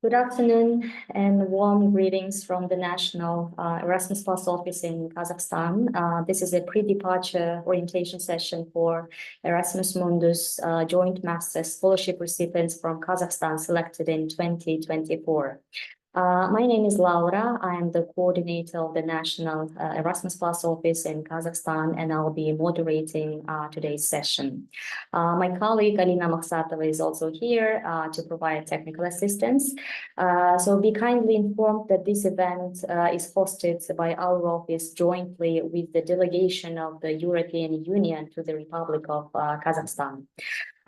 Good afternoon and warm greetings from the National Erasmus Plus office in Kazakhstan. This is a pre-departure orientation session for Erasmus Mundus Joint Master Scholarship recipients from Kazakhstan selected in 2024. My name is Laura. I am the coordinator of the National Erasmus Plus office in Kazakhstan, and I'll be moderating today's session. My colleague Alina Maksatova is also here to provide technical assistance. So be kindly informed that this event is hosted by our office jointly with the delegation of the European Union to the Republic of Kazakhstan.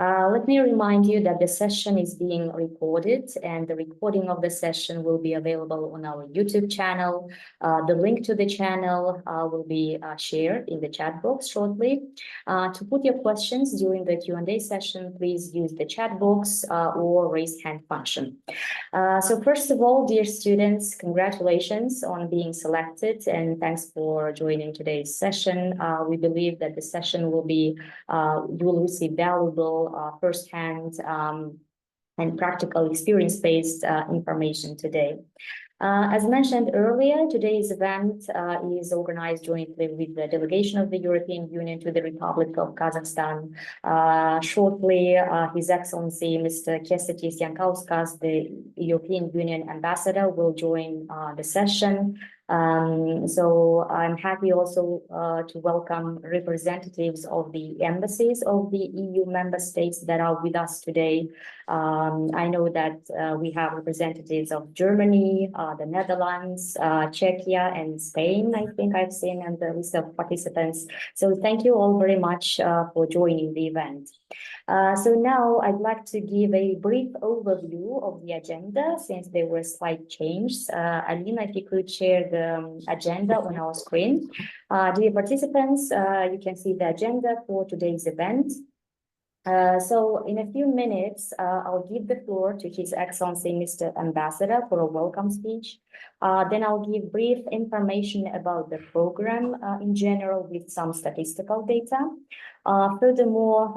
Let me remind you that the session is being recorded, and the recording of the session will be available on our YouTube channel. The link to the channel will be shared in the chat box shortly. To put your questions during the Q&A session, please use the chat box or raise hand function. So first of all, dear students, congratulations on being selected, and thanks for joining today's session. We believe that the session will be, you will receive valuable firsthand and practical experience-based information today. As mentioned earlier, today's event is organized jointly with the delegation of the European Union to the Republic of Kazakhstan. Shortly, His Excellency Mr. Kesetis Yankauskas, the European Union ambassador, will join the session. So I'm happy also to welcome representatives of the embassies of the EU member states that are with us today. I know that we have representatives of Germany, the Netherlands, Czechia, and Spain. I think I've seen on the list of participants. So thank you all very much for joining the event. So now I'd like to give a brief overview of the agenda since there were slight changes. Alina, if you could share the agenda on our screen. Dear participants, you can see the agenda for today's event. So in a few minutes, I'll give the floor to His Excellency Mr. Ambassador for a welcome speech. Then I'll give brief information about the program in general with some statistical data. Furthermore,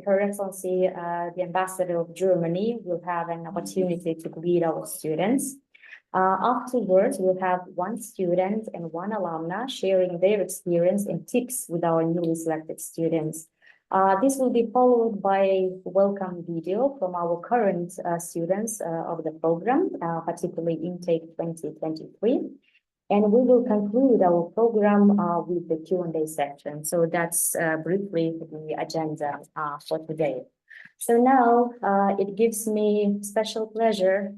Her Excellency, the Ambassador of Germany, will have an opportunity to greet our students. Afterwards, we'll have one student and one alumna sharing their experience and tips with our newly selected students. This will be followed by a welcome video from our current students of the program, particularly Intake 2023. And we will conclude our program with the Q&A section. So that's briefly the agenda for today. So now it gives me special pleasure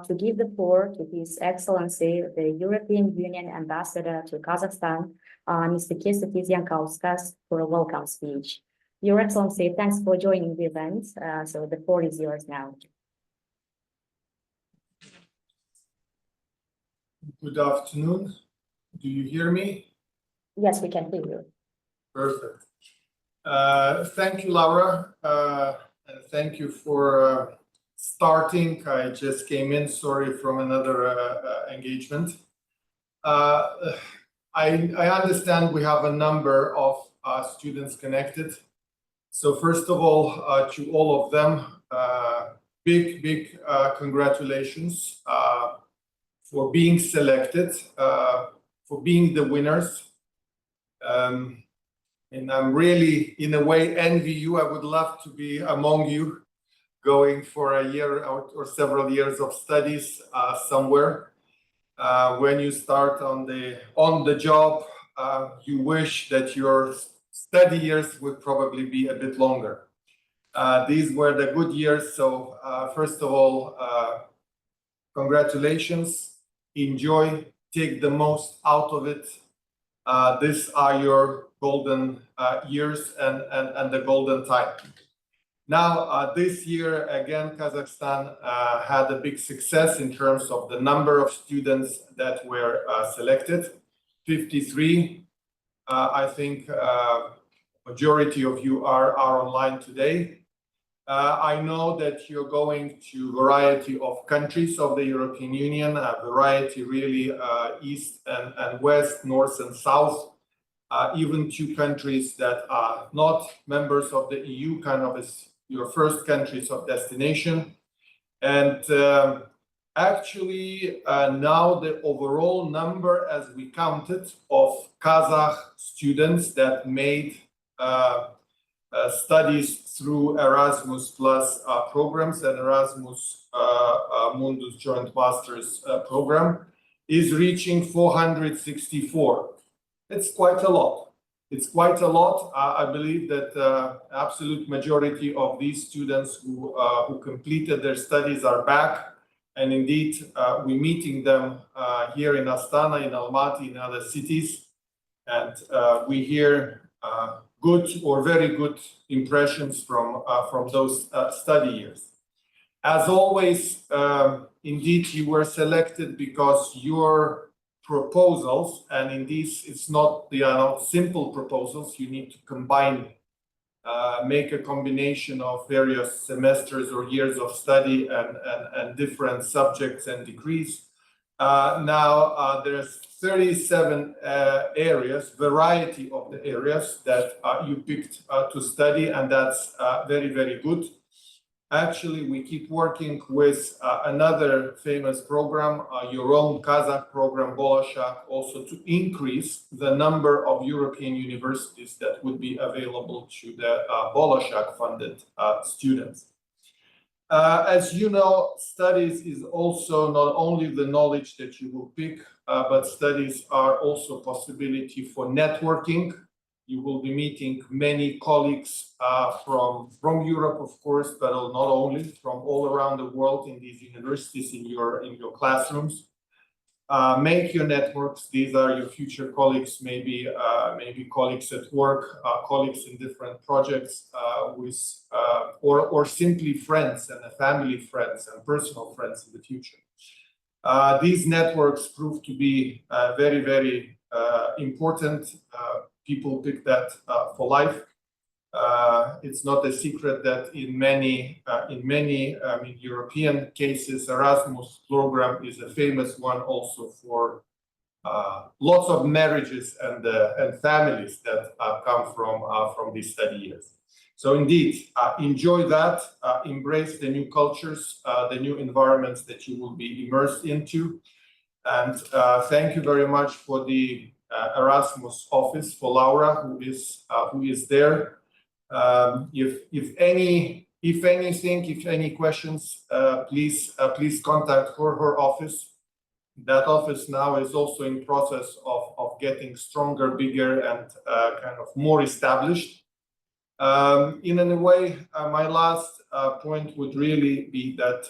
to give the floor to His Excellency, the European Union Ambassador to Kazakhstan, Mr. Kesetis Yankauskas, for a welcome speech. Your Excellency, thanks for joining the event. So the floor is yours now. Good afternoon. Do you hear me? Yes, we can hear you. Perfect. Thank you, Laura. And thank you for starting. I just came in, sorry, from another engagement. I understand we have a number of students connected. So first of all, to all of them, big congratulations for being selected, for being the winners. And I'm really, in a way, envy you. I would love to be among you, going for a year or several years of studies somewhere. When you start on the job, you wish that your study years would probably be a bit longer. These were the good years. So first of all, congratulations. Enjoy, take the most out of it. These are your golden years and the golden time. Now, this year, again, Kazakhstan had a big success in terms of the number of students that were selected, 53. I think majority of you are online today. I know that you're going to a variety of countries of the European Union, a variety really east and west, north and south, even two countries that are not members of the EU, kind of as your first countries of destination. And Actually, now the overall number, as we counted, of Kazakh students that made studies through Erasmus Plus programs and Erasmus Mundus Joint Masters program is reaching 464. It's quite a lot. It's quite a lot. I believe that absolute majority of these students who completed their studies are back. And indeed, we're meeting them here in Astana, in Almaty, in other cities. And we hear good or very good impressions from those study years. As always, indeed, you were selected because your proposals, and in this, it's not, they are not simple proposals. You need to combine, make a combination of various semesters or years of study and different subjects and degrees. Now there's 37 areas, variety of the areas that you picked to study, and that's very, very good. Actually, we keep working with another famous program, your own Kazakh program, Bolashak, also to increase the number of European universities that would be available to the Bolashak funded students. As you know, studies is also not only the knowledge that you will pick, but studies are also possibility for networking. You will be meeting many colleagues from Europe, of course, but not only, from all around the world in these universities, in your classrooms. Make your networks. These are your future colleagues, maybe colleagues at work, colleagues in different projects, or simply friends and family friends and personal friends in the future. These networks prove to be very, very important. People pick that for life. It's not a secret that in many European cases, Erasmus program is a famous one also for lots of marriages and families that come from these study years. So indeed, enjoy that, embrace the new cultures, the new environments that you will be immersed into. And thank you very much for the Erasmus office, for Laura, who is there. If any questions, please contact her office. That office now is also in process of getting stronger, bigger, and kind of more established. In a way, my last point would really be that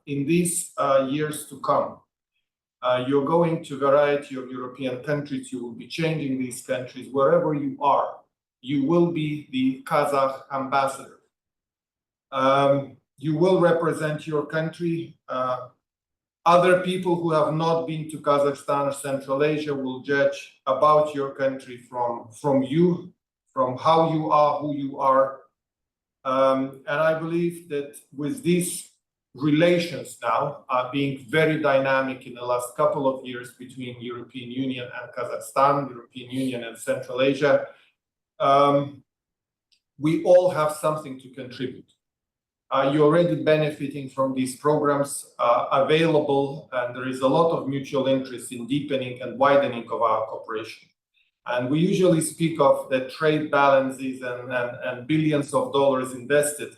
in these years to come, you're going to a variety of European countries. You will be changing these countries. Wherever you are, you will be the Kazakh ambassador. You will represent your country. Other people who have not been to Kazakhstan or Central Asia will judge about your country from you, from how you are, who you are. And I believe that with these relations now being very dynamic in the last couple of years between European Union and Kazakhstan, European Union and Central Asia, we all have something to contribute. You're already benefiting from these programs available, and there is a lot of mutual interest in deepening and widening of our cooperation. And we usually speak of the trade balances and billions of dollars invested.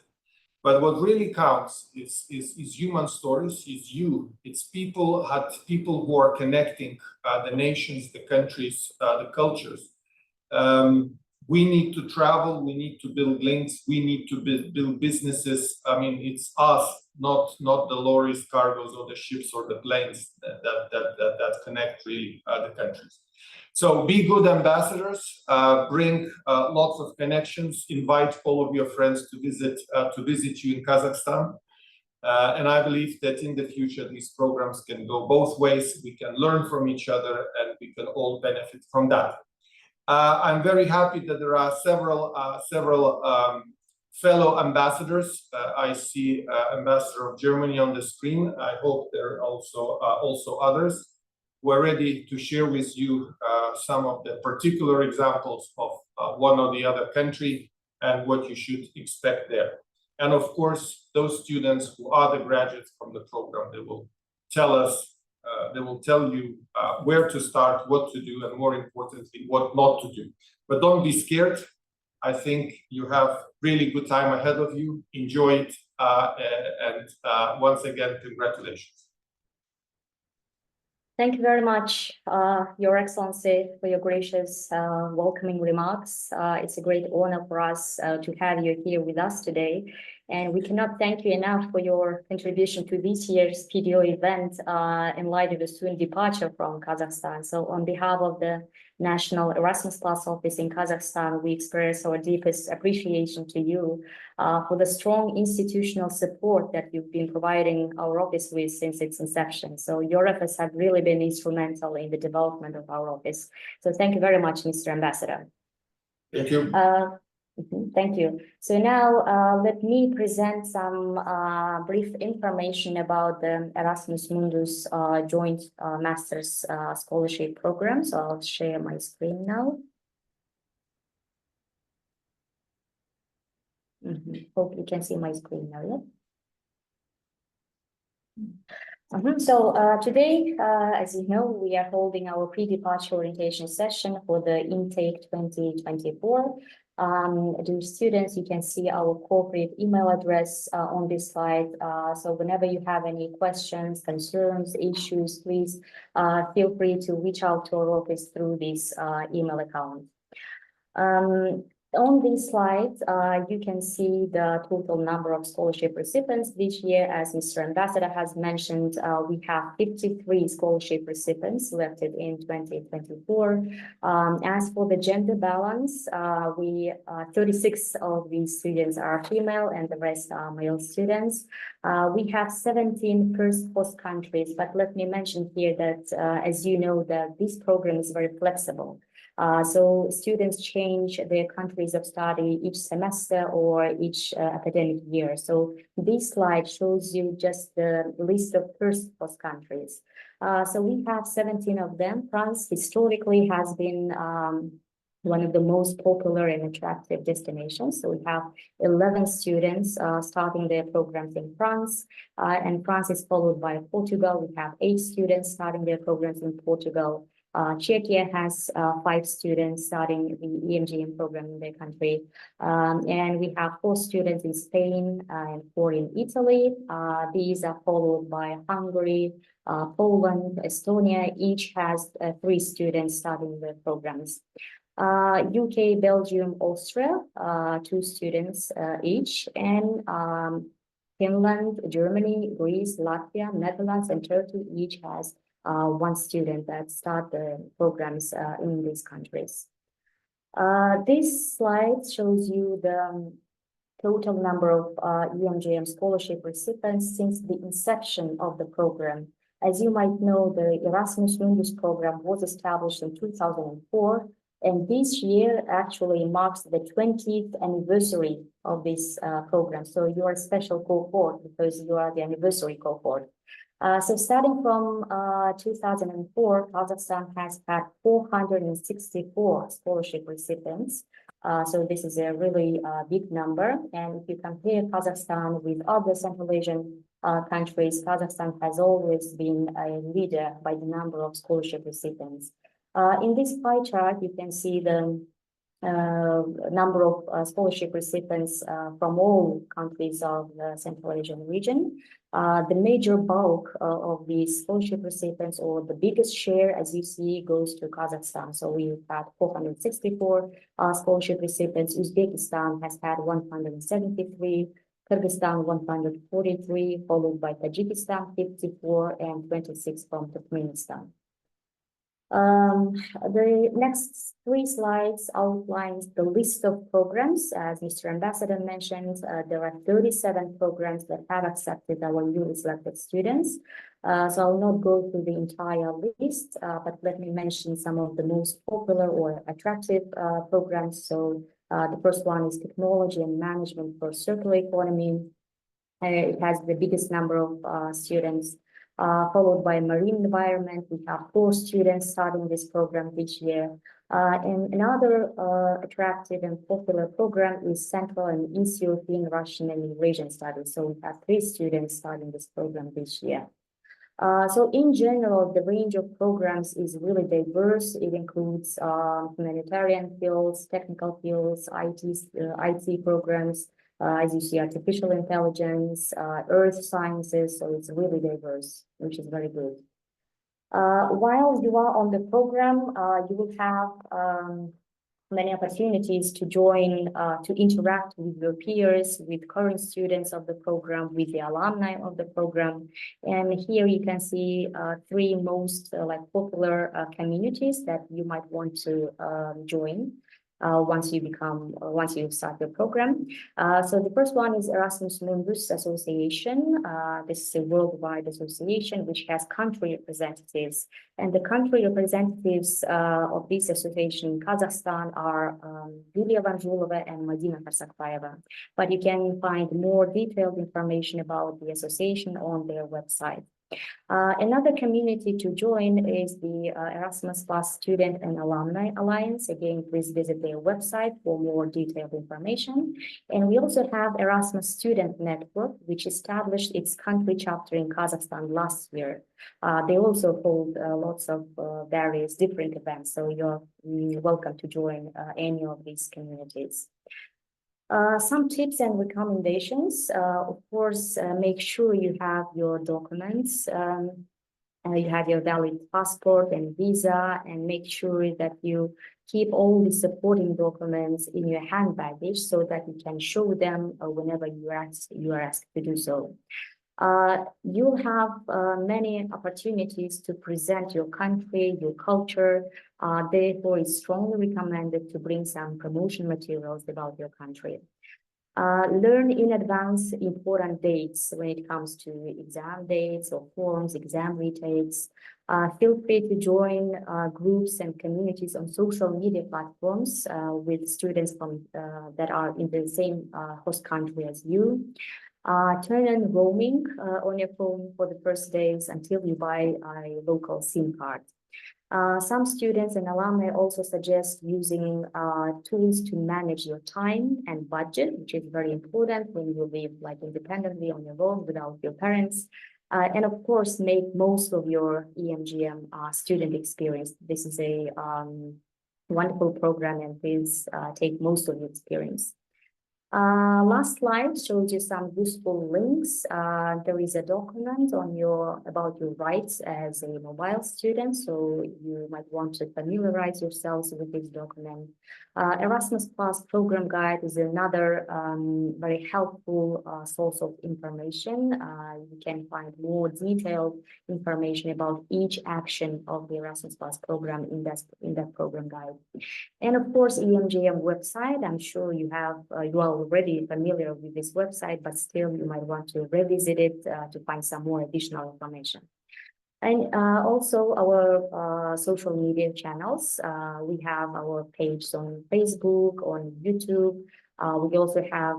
But what really counts is human stories, is you. It's people who are connecting the nations, the countries, the cultures. We need to travel, we need to build links, we need to build businesses. I mean, it's us, not the lorries, cargoes, or the ships or the planes that connect really the countries. So be good ambassadors, bring lots of connections, invite all of your friends to visit you in Kazakhstan. And I believe that in the future, these programs can go both ways. We can learn from each other and we can all benefit from that. I'm very happy that there are several fellow ambassadors. I see Ambassador of Germany on the screen. I hope there are also others. We're ready to share with you some of the particular examples of one or the other country and what you should expect there. And of course, those students who are the graduates from the program, they will tell us, they will tell you where to start, what to do, and more importantly, what not to do. But don't be scared. I think you have really good time ahead of you. Enjoy it, and once again, congratulations. Thank you very much, Your Excellency, for your gracious welcoming remarks. It's a great honor for us to have you here with us today. And we cannot thank you enough for your contribution to this year's PDO event in light of the soon departure from Kazakhstan. So on behalf of the National Erasmus Plus Office in Kazakhstan, we express our deepest appreciation to you for the strong institutional support that you've been providing our office with since its inception. So your efforts have really been instrumental in the development of our office. So thank you very much, Mr. Ambassador. Thank you. Thank you. So now let me present some brief information about the Erasmus Mundus Joint Master's Scholarship Program. So I'll share my screen now. Hope you can see my screen now, yeah? So today, as you know, we are holding our pre-departure orientation session for the intake 2024. Dear students, you can see our corporate email address on this slide. So whenever you have any questions, concerns, issues, please feel free to reach out to our office through this email account. On this slide, you can see the total number of scholarship recipients this year. As Mr. Ambassador has mentioned, we have 53 scholarship recipients selected in 2024. As for the gender balance, 36 of these students are female and the rest are male students. We have 17 first host countries, but let me mention here that, as you know, that this program is very flexible. So students change their countries of study each semester or each academic year. So this slide shows you just the list of first host countries. So we have 17 of them. France historically has been one of the most popular and attractive destinations. So we have 11 students starting their programs in France, and France is followed by Portugal. We have 8 students starting their programs in Portugal. Czechia has 5 students starting the EMJM program in their country. And we have 4 students in Spain and 4 in Italy. These are followed by Hungary, Poland, Estonia. Each has 3 students starting their programs. UK, Belgium, Austria, 2 students each. And Finland, Germany, Greece, Latvia, Netherlands, and Turkey each has 1 student that start the programs in these countries. This slide shows you the total number of EMJM scholarship recipients since the inception of the program. As you might know, the Erasmus Mundus program was established in 2004, and this year actually marks the 20th anniversary of this program. So you are a special cohort because you are the anniversary cohort. So starting from 2004, Kazakhstan has had 464 scholarship recipients. So this is a really big number. And if you compare Kazakhstan with other Central Asian countries, Kazakhstan has always been a leader by the number of scholarship recipients. In this pie chart, you can see the number of scholarship recipients from all countries of the Central Asian region. The major bulk of these scholarship recipients, or the biggest share, as you see, goes to Kazakhstan. So we've had 464 scholarship recipients. Uzbekistan has had 173, Kyrgyzstan 143, followed by Tajikistan 54, and 26 from Turkmenistan. The next 3 slides outlines the list of programs. As Mr. Ambassador mentioned, there are 37 programs that have accepted our newly selected students. So I'll not go through the entire list, but let me mention some of the most popular or attractive programs. So the first one is Technology and Management for Circular Economy. It has the biggest number of students. Followed by Marine Environment. We have 4 students starting this program this year. And another attractive and popular program is Central and East European, Russian, and Eurasian Studies. So we have 3 students starting this program this year. So in general, the range of programs is really diverse. It includes humanitarian fields, technical fields, IT programs, as you see, artificial intelligence, earth sciences. So it's really diverse, which is very good. While you are on the program, you will have many opportunities to join, to interact with your peers, with current students of the program, with the alumni of the program. And here you can see three most like popular communities that you might want to join. Once you start your program. So the first one is Erasmus Mundus Association. This is a worldwide association which has country representatives. And the country representatives of this association in Kazakhstan are Yulia Vanzhulova and Madina Karsakbayeva. But you can find more detailed information about the association on their website. Another community to join is the Erasmus Plus Student and Alumni Alliance. Again, please visit their website for more detailed information. And we also have Erasmus Student Network, which established its country chapter in Kazakhstan last year. They also hold lots of various different events, so you're welcome to join any of these communities. Some tips and recommendations. Of course, make sure you have your documents. You have your valid passport and visa, and make sure that you keep all the supporting documents in your hand baggage so that you can show them whenever you are asked to do so. You'll have many opportunities to present your country, your culture. Therefore, it's strongly recommended to bring some promotion materials about your country. Learn in advance important dates when it comes to exam dates or forms, exam retakes. Feel free to join groups and communities on social media platforms with students from that are in the same host country as you. Turn on roaming on your phone for the first days until you buy a local SIM card. Some students and alumni also suggest using tools to manage your time and budget, which is very important when you live like independently on your own without your parents. And of course, make most of your EMJM student experience. This is a wonderful program, and please take most of your experience. Last slide shows you some useful links. There is a document on about your rights as a mobile student, so you might want to familiarize yourselves with this document. Erasmus Plus program guide is another very helpful source of information. You can find more detailed information about each action of the Erasmus Plus program in that program guide. And of course, EMJM website. I'm sure you are already familiar with this website, but still you might want to revisit it to find some more additional information. And also our social media channels. We have our page on Facebook, on YouTube. We also have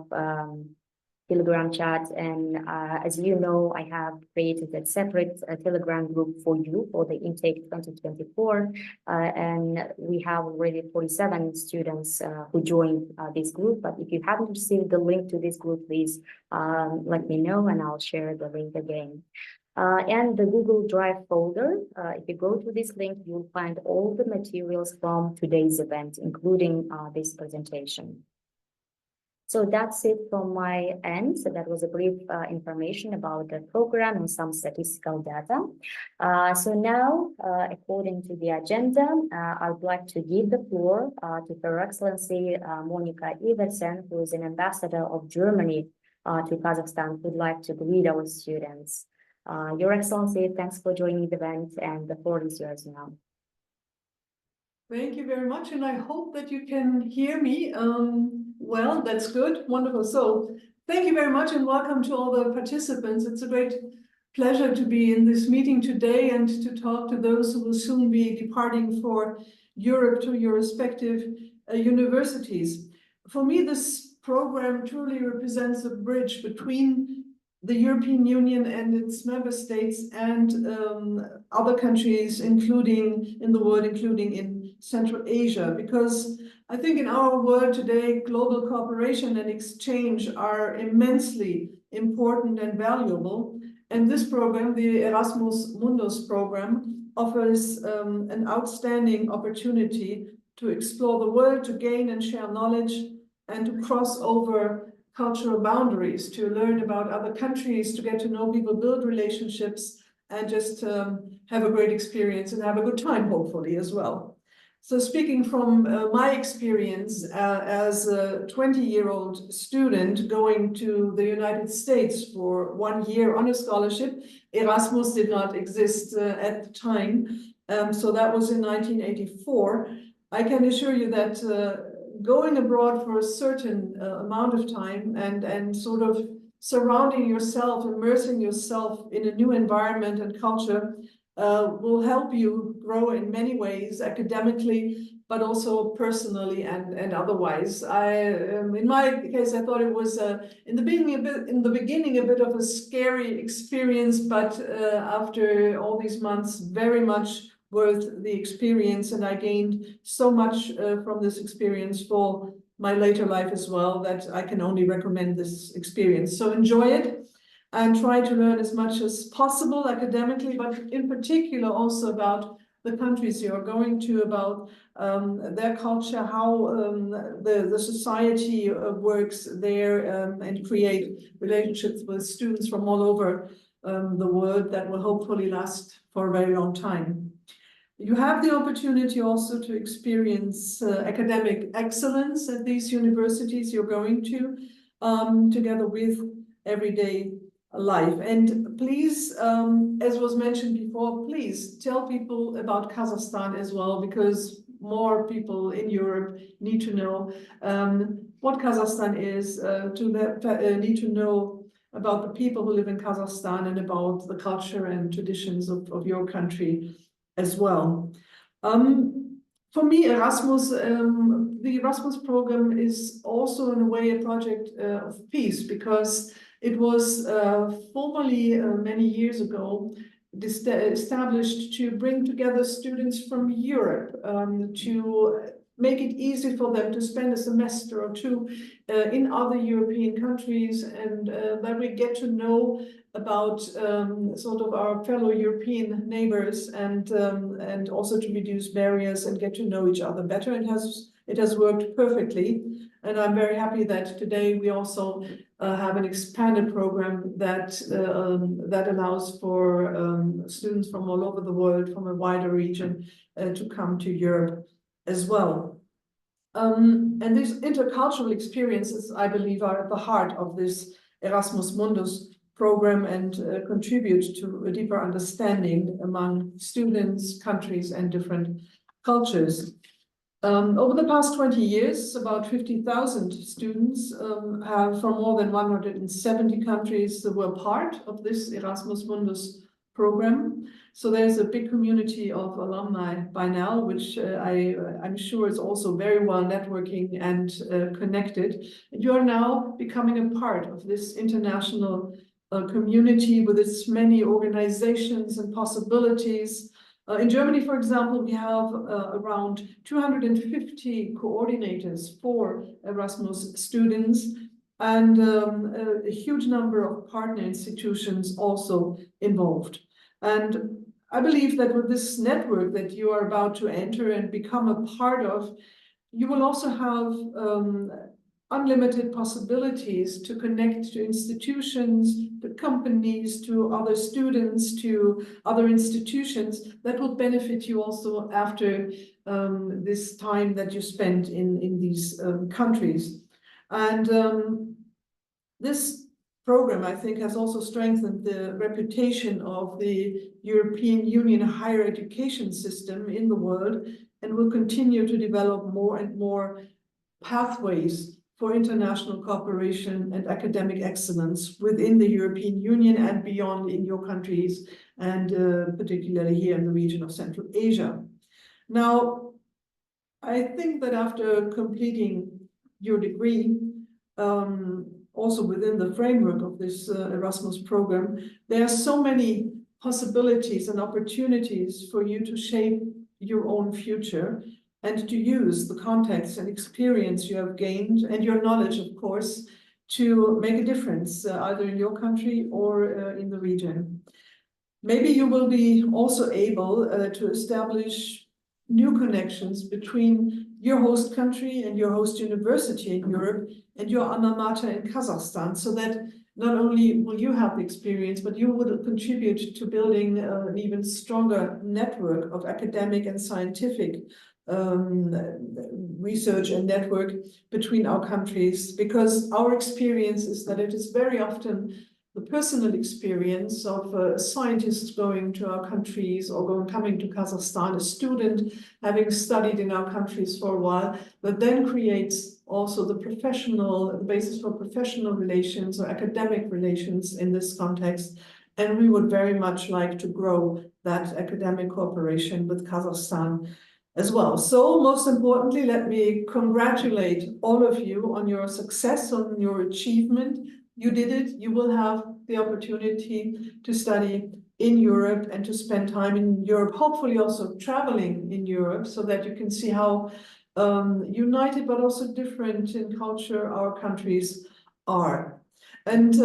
Telegram chat, and as you know, I have created a separate Telegram group for you for the intake 2024, and we have already 47 students who joined this group. But if you haven't received the link to this group, please let me know, and I'll share the link again. And the Google Drive folder, if you go to this link, you'll find all the materials from today's event, including this presentation. So that's it from my end. So that was a brief information about the program and some statistical data. So now, according to the agenda, I would like to give the floor to Her Excellency Monica Iversen, who is an ambassador of Germany to Kazakhstan, who would like to greet our students. Your Excellency, thanks for joining the event, and the floor is yours now. Thank you very much, and I hope that you can hear me. Well, that's good, wonderful. So thank you very much and welcome to all the participants. It's a great pleasure to be in this meeting today and to talk to those who will soon be departing for Europe to your respective universities. For me, this program truly represents a bridge between the European Union and its member states and other countries, including in the world, including in Central Asia, because I think in our world today, global cooperation and exchange are immensely important and valuable. And this program, the Erasmus Mundus program, offers an outstanding opportunity to explore the world, to gain and share knowledge, and to cross over cultural boundaries, to learn about other countries, to get to know people, build relationships, and just have a great experience and have a good time, hopefully, as well. So speaking from my experience as a 20-year-old student going to the United States for 1 year on a scholarship, Erasmus did not exist at the time. So that was in 1984. I can assure you that going abroad for a certain amount of time and sort of surrounding yourself, immersing yourself in a new environment and culture will help you grow in many ways, academically, but also personally and otherwise. In my case, I thought it was in the beginning a bit of a scary experience, but after all these months, very much worth the experience, and I gained so much from this experience for my later life as well that I can only recommend this experience. So enjoy it and try to learn as much as possible academically, but in particular also about the countries you're going to, about their culture, how the society works there, and create relationships with students from all over the world that will hopefully last for a very long time. You have the opportunity also to experience academic excellence at these universities you're going to, together with everyday life. And please, as was mentioned before, please tell people about Kazakhstan as well, because more people in Europe need to know what Kazakhstan is, need to know about the people who live in Kazakhstan and about the culture and traditions of your country as well. For me, Erasmus, the Erasmus program is also in a way a project of peace, because it was formally many years ago established to bring together students from Europe, to make it easy for them to spend a semester or two in other European countries, and that we get to know about sort of our fellow European neighbors, and also to reduce barriers and get to know each other better. It has worked perfectly, and I'm very happy that today we also have an expanded program that that allows for students from all over the world, from a wider region, to come to Europe as well. And these intercultural experiences, I believe, are at the heart of this Erasmus Mundus program and contribute to a deeper understanding among students, countries, and different cultures. Over the past 20 years, about 50,000 students have from more than 170 countries were part of this Erasmus Mundus program. So there's a big community of alumni by now, which I'm sure is also very well networking and connected. And you are now becoming a part of this international community with its many organizations and possibilities. In Germany, for example, we have around 250 coordinators for Erasmus students, and a huge number of partner institutions also involved. And I believe that with this network that you are about to enter and become a part of, you will also have unlimited possibilities to connect to institutions, to companies, to other students, to other institutions that will benefit you also after this time that you spend in these countries. And this program, I think, has also strengthened the reputation of the European Union higher education system in the world, and will continue to develop more and more pathways for international cooperation and academic excellence within the European Union and beyond in your countries, and particularly here in the region of Central Asia. Now, I think that after completing your degree, also within the framework of this Erasmus program, there are so many possibilities and opportunities for you to shape your own future and to use the context and experience you have gained and your knowledge, of course, to make a difference, either in your country or in the region. Maybe you will be also able to establish new connections between your host country and your host university in Europe and your alma mater in Kazakhstan, so that not only will you have the experience, but you will contribute to building an even stronger network of academic and scientific research and network between our countries, because our experience is that it is very often the personal experience of scientists going to our countries or coming to Kazakhstan, a student having studied in our countries for a while, that then creates also the basis for professional relations or academic relations in this context. And we would very much like to grow that academic cooperation with Kazakhstan as well. So most importantly, let me congratulate all of you on your success, on your achievement. You did it. You will have the opportunity to study in Europe and to spend time in Europe, hopefully also traveling in Europe, so that you can see how united but also different in culture our countries are. And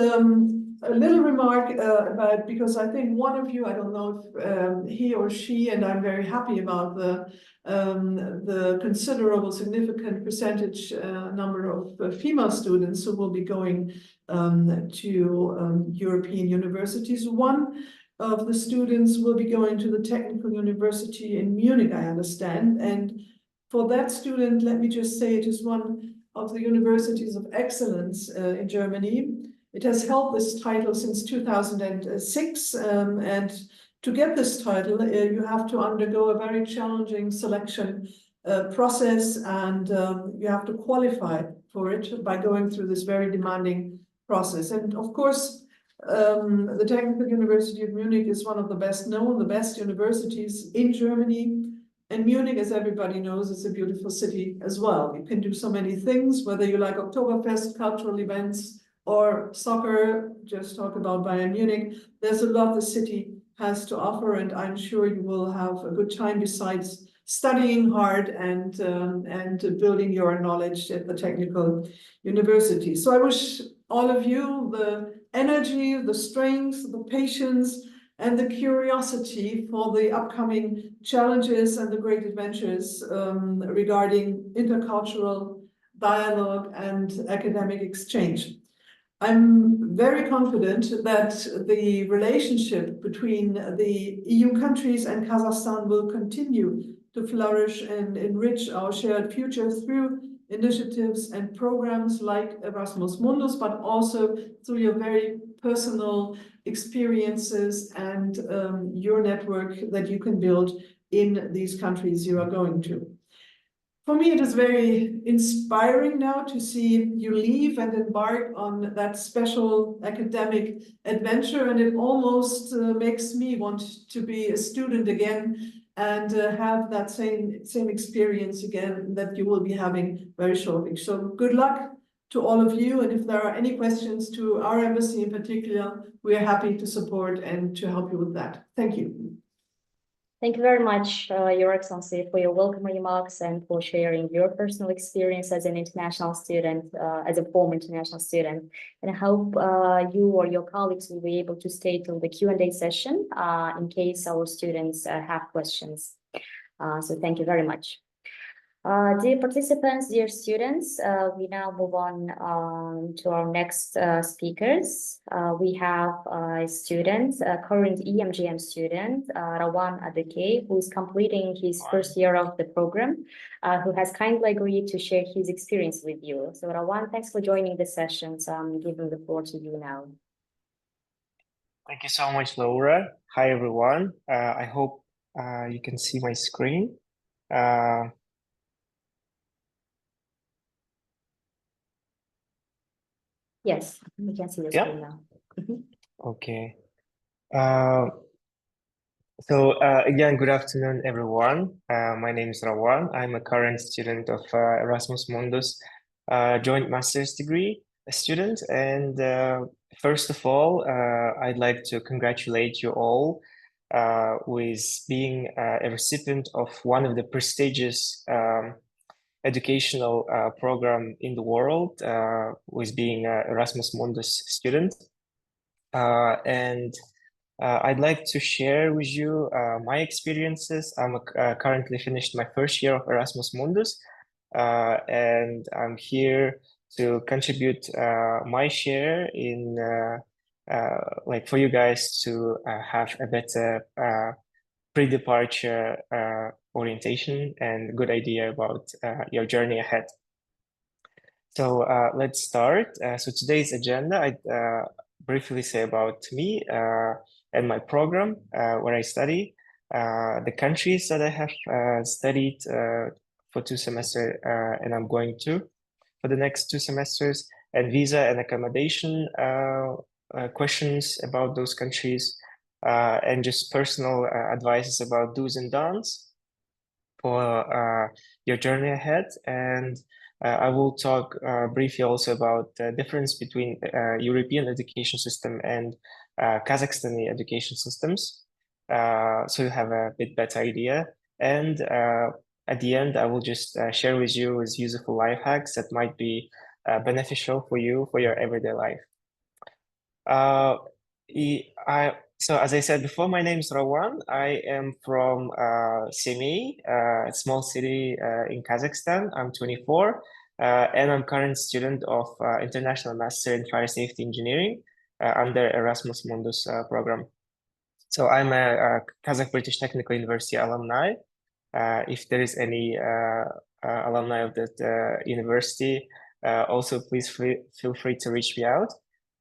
a little remark about, because I think one of you, I don't know if he or she, and I'm very happy about the considerable significant percentage number of female students who will be going to European universities. One of the students will be going to the Technical University in Munich, I understand. And for that student, let me just say it is one of the universities of excellence in Germany. It has held this title since 2006, and to get this title, you have to undergo a very challenging selection process, and you have to qualify for it by going through this very demanding process. And of course, the Technical University of Munich is one of the best known, the best universities in Germany. And Munich, as everybody knows, is a beautiful city as well. You can do so many things, whether you like Oktoberfest, cultural events, or soccer, just talk about Bayern Munich. There's a lot the city has to offer, and I'm sure you will have a good time besides studying hard and building your knowledge at the Technical University. So I wish all of you the energy, the strength, the patience, and the curiosity for the upcoming challenges and the great adventures regarding intercultural dialogue and academic exchange. I'm very confident that the relationship between the EU countries and Kazakhstan will continue to flourish and enrich our shared future through initiatives and programs like Erasmus Mundus, but also through your very personal experiences and your network that you can build in these countries you are going to. For me, it is very inspiring now to see you leave and embark on that special academic adventure, and it almost makes me want to be a student again and have that same experience again that you will be having very shortly. So good luck to all of you, and if there are any questions to our embassy in particular, we are happy to support and to help you with that. Thank you. Thank you very much, Your Excellency, for your welcome remarks and for sharing your personal experience as an international student, as a former international student. And I hope you or your colleagues will be able to stay till the Q&A session in case our students have questions. So thank you very much. Dear participants, dear students, we now move on to our next speakers. We have a student, a current EMJM student, Rawan Adeke, who is completing his first year of the program, who has kindly agreed to share his experience with you. So Rawan, thanks for joining the session. So I'm giving the floor to you now. Thank you so much, Laura. Hi, everyone. I hope you can see my screen. Yes, we can see the screen now. Okay. Again, good afternoon, everyone. My name is Rawan. I'm a current student of Erasmus Mundus joint master's degree student. And first of all, I'd like to congratulate you all with being a recipient of one of the prestigious educational program in the world, with being an Erasmus Mundus student. And I'd like to share with you my experiences. I'm currently finished my first year of Erasmus Mundus, and I'm here to contribute my share in like for you guys to have a better pre-departure orientation and good idea about your journey ahead. So let's start. So today's agenda, I briefly say about me and my program where I study, the countries that I have studied for 2 semesters, and I'm going to for the next 2 semesters, and visa and accommodation questions about those countries, and just personal advices about do's and don'ts for your journey ahead. And I will talk briefly also about the difference between European education system and Kazakhstani education systems, so you have a bit better idea. And at the end, I will just share with you with useful life hacks that might be beneficial for you for your everyday life. So as I said before, my name is Rawan. I am from Semey, a small city in Kazakhstan. I'm 24, and I'm current student of International Master in Fire Safety Engineering under Erasmus Mundus program. So I'm a Kazakh British Technical University alumni. If there is any alumni of that university, also please feel free to reach me out.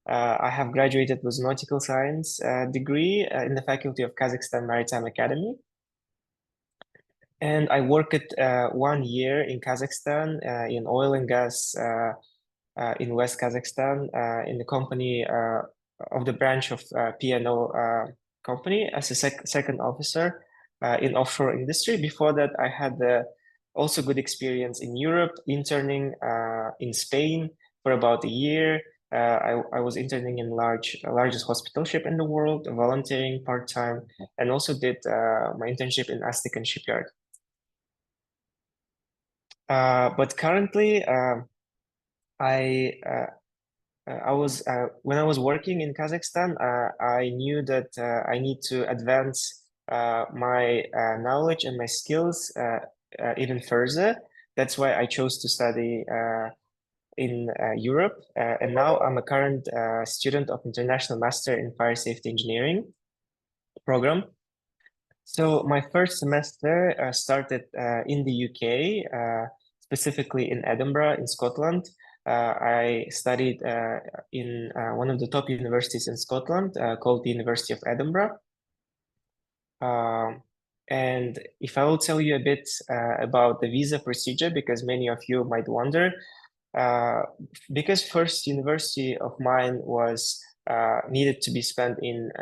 I have graduated with nautical science degree in the faculty of Kazakhstan Maritime Academy. And I worked 1 year in Kazakhstan in oil and gas in West Kazakhstan in the company of the branch of P&O company as a second officer in offshore industry. Before that, I had also good experience in Europe, interning in Spain for about a year. I was interning in largest hospital ship in the world, volunteering part-time, and also did my internship in Astican shipyard. But currently, I was when I was working in Kazakhstan, I knew that I need to advance my knowledge and my skills even further. That's why I chose to study in Europe, and now I'm a current student of International Master in Fire Safety Engineering program. So my first semester started in the UK, specifically in Edinburgh, in Scotland. I studied in one of the top universities in Scotland called the University of Edinburgh. And if I will tell you a bit about the visa procedure, because many of you might wonder, because first university of mine was needed to be spent in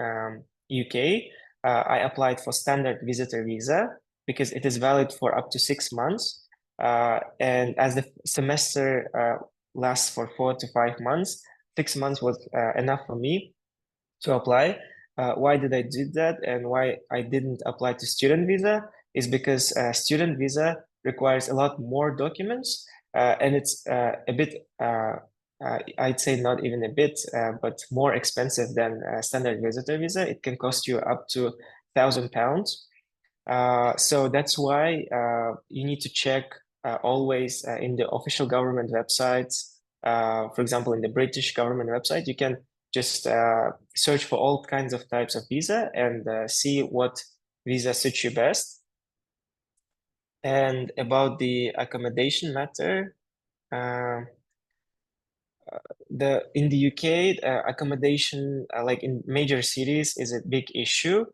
UK, I applied for standard visitor visa because it is valid for up to 6 months. And as the semester lasts for 4 to 5 months, 6 months was enough for me to apply. Why did I do that and why I didn't apply to student visa is because student visa requires a lot more documents, and it's a bit, I'd say not even a bit, but more expensive than standard visitor visa. It can cost you up to £1,000. So that's why you need to check always in the official government websites. For example, in the British government website, you can just search for all kinds of types of visa and see what visa suits you best. And about the accommodation matter, in the UK, accommodation like in major cities is a big issue.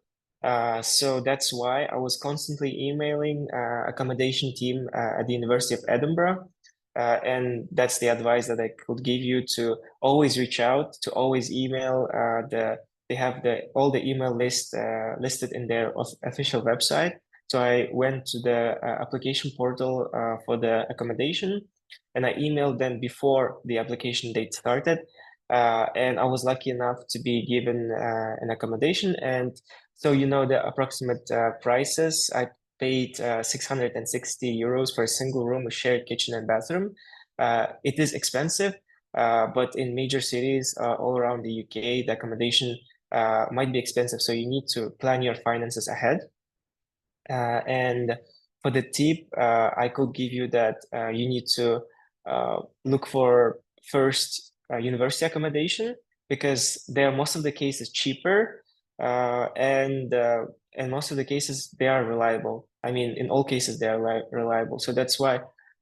So that's why I was constantly emailing accommodation team at the University of Edinburgh. And that's the advice that I could give you, to always reach out, to always email. They have all the email list listed in their official website. So I went to the application portal for the accommodation, and I emailed them before the application date started. And I was lucky enough to be given an accommodation. And so, you know, the approximate prices, paid 660 euros for a single room with shared kitchen and bathroom. It is expensive, but in major cities all around the UK, the accommodation might be expensive, so you need to plan your finances ahead. And for the tip, I could give you that you need to look for first university accommodation, because they are most of the cases cheaper, and most of the cases they are reliable. I mean, in all cases they are reliable. So that's why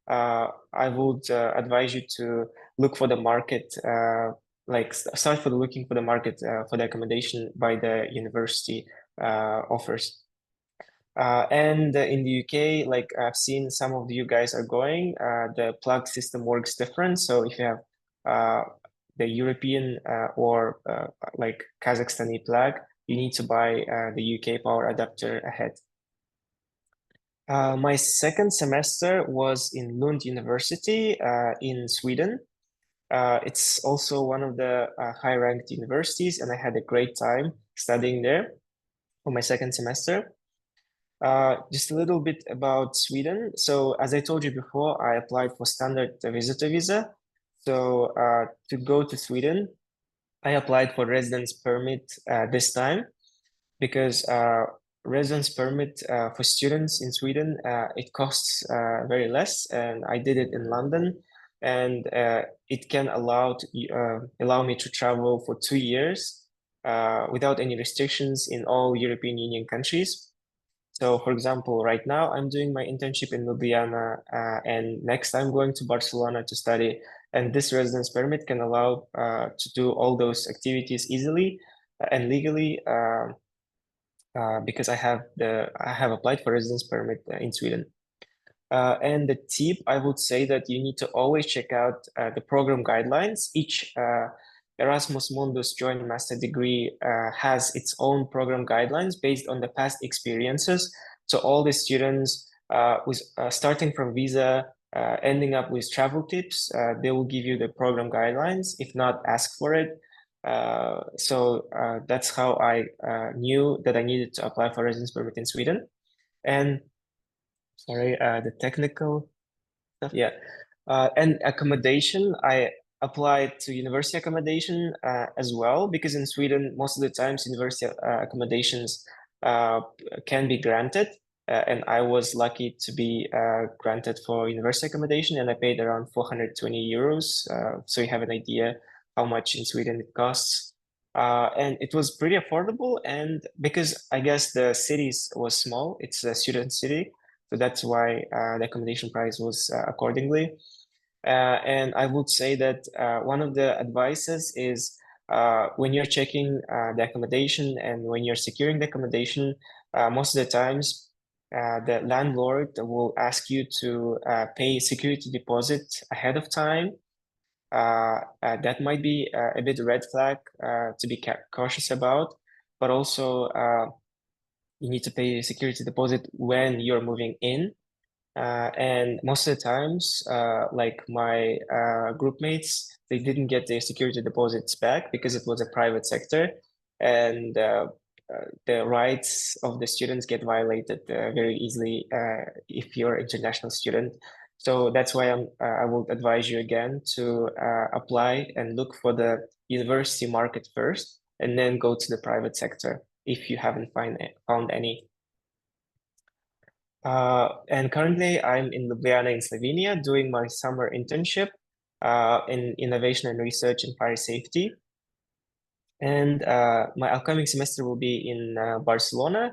I would advise you to look for the market, start for looking for the market for the accommodation by the university offers. And in the UK, like I've seen some of you guys are going, the plug system works different. So if you have the European or like Kazakhstani plug, you need to buy the UK power adapter ahead. My second semester was in Lund University in Sweden. It's also one of the high-ranked universities, and I had a great time studying there for my second semester. Just a little bit about Sweden. So as I told you before, I applied for standard visitor visa. So to go to Sweden, I applied for residence permit this time, because residence permit for students in Sweden, it costs very less, and I did it in London, and it can allow me to travel for 2 years without any restrictions in all European Union countries. So, for example, right now I'm doing my internship in Ljubljana, and next I'm going to Barcelona to study. And this residence permit can allow to do all those activities easily and legally, because I have applied for residence permit in Sweden. And the tip, I would say that you need to always check out the program guidelines. Each Erasmus Mundus joint master degree has its own program guidelines based on the past experiences. So all the students with starting from visa, ending up with travel tips, they will give you the program guidelines. If not, ask for it. So that's how I knew that I needed to apply for residence permit in Sweden. And sorry, the technical stuff, yeah. And accommodation, I applied to university accommodation as well, because in Sweden, most of the times university accommodations can be granted. And I was lucky to be granted for university accommodation, and I paid around 420 euros. So you have an idea how much in Sweden it costs. And it was pretty affordable, and because I guess the cities was small, it's a student city, so that's why the accommodation price was accordingly. And I would say that one of the advices is when you're checking the accommodation and when you're securing the accommodation, most of the times the landlord will ask you to pay security deposit ahead of time. That might be a bit red flag to be cautious about, but also you need to pay a security deposit when you're moving in. And most of the times, like my group mates, they didn't get their security deposits back because it was a private sector, and the rights of the students get violated very easily if you're an international student. So that's why I would advise you again to apply and look for the university market first, and then go to the private sector if you haven't found any. And currently I'm in Ljubljana in Slovenia doing my summer internship in innovation and research in fire safety. And my upcoming semester will be in Barcelona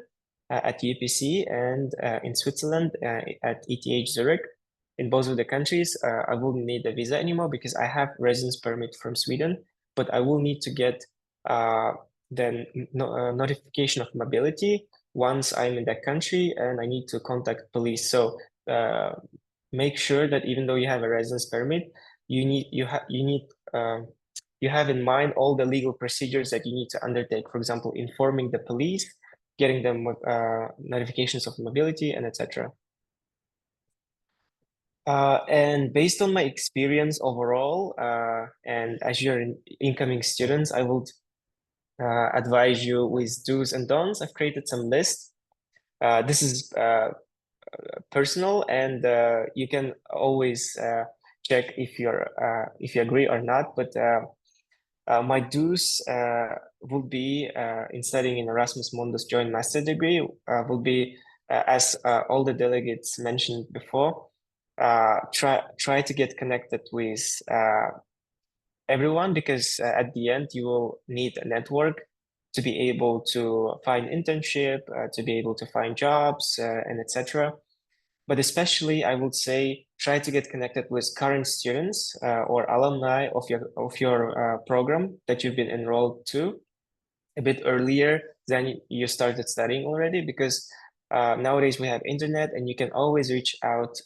at UPC, and in Switzerland at ETH Zurich. In both of the countries, I won't need a visa anymore because I have residence permit from Sweden, but I will need to get the notification of mobility once I'm in that country, and I need to contact police. So make sure that even though you have a residence permit, you have in mind all the legal procedures that you need to undertake. For example, informing the police, getting them notifications of mobility, and etc. And based on my experience overall, and as you're incoming students, I would advise you with do's and don'ts. I've created some lists. This is personal, and you can always check if you agree or not. But my dues would be in studying in Erasmus Mundus joint master degree would be as all the delegates mentioned before, try to get connected with everyone, because at the end you will need a network to be able to find internship, to be able to find jobs, and etc. But especially, I would say, try to get connected with current students or alumni of your program that you've been enrolled to a bit earlier than you started studying already, because nowadays we have internet and you can always reach out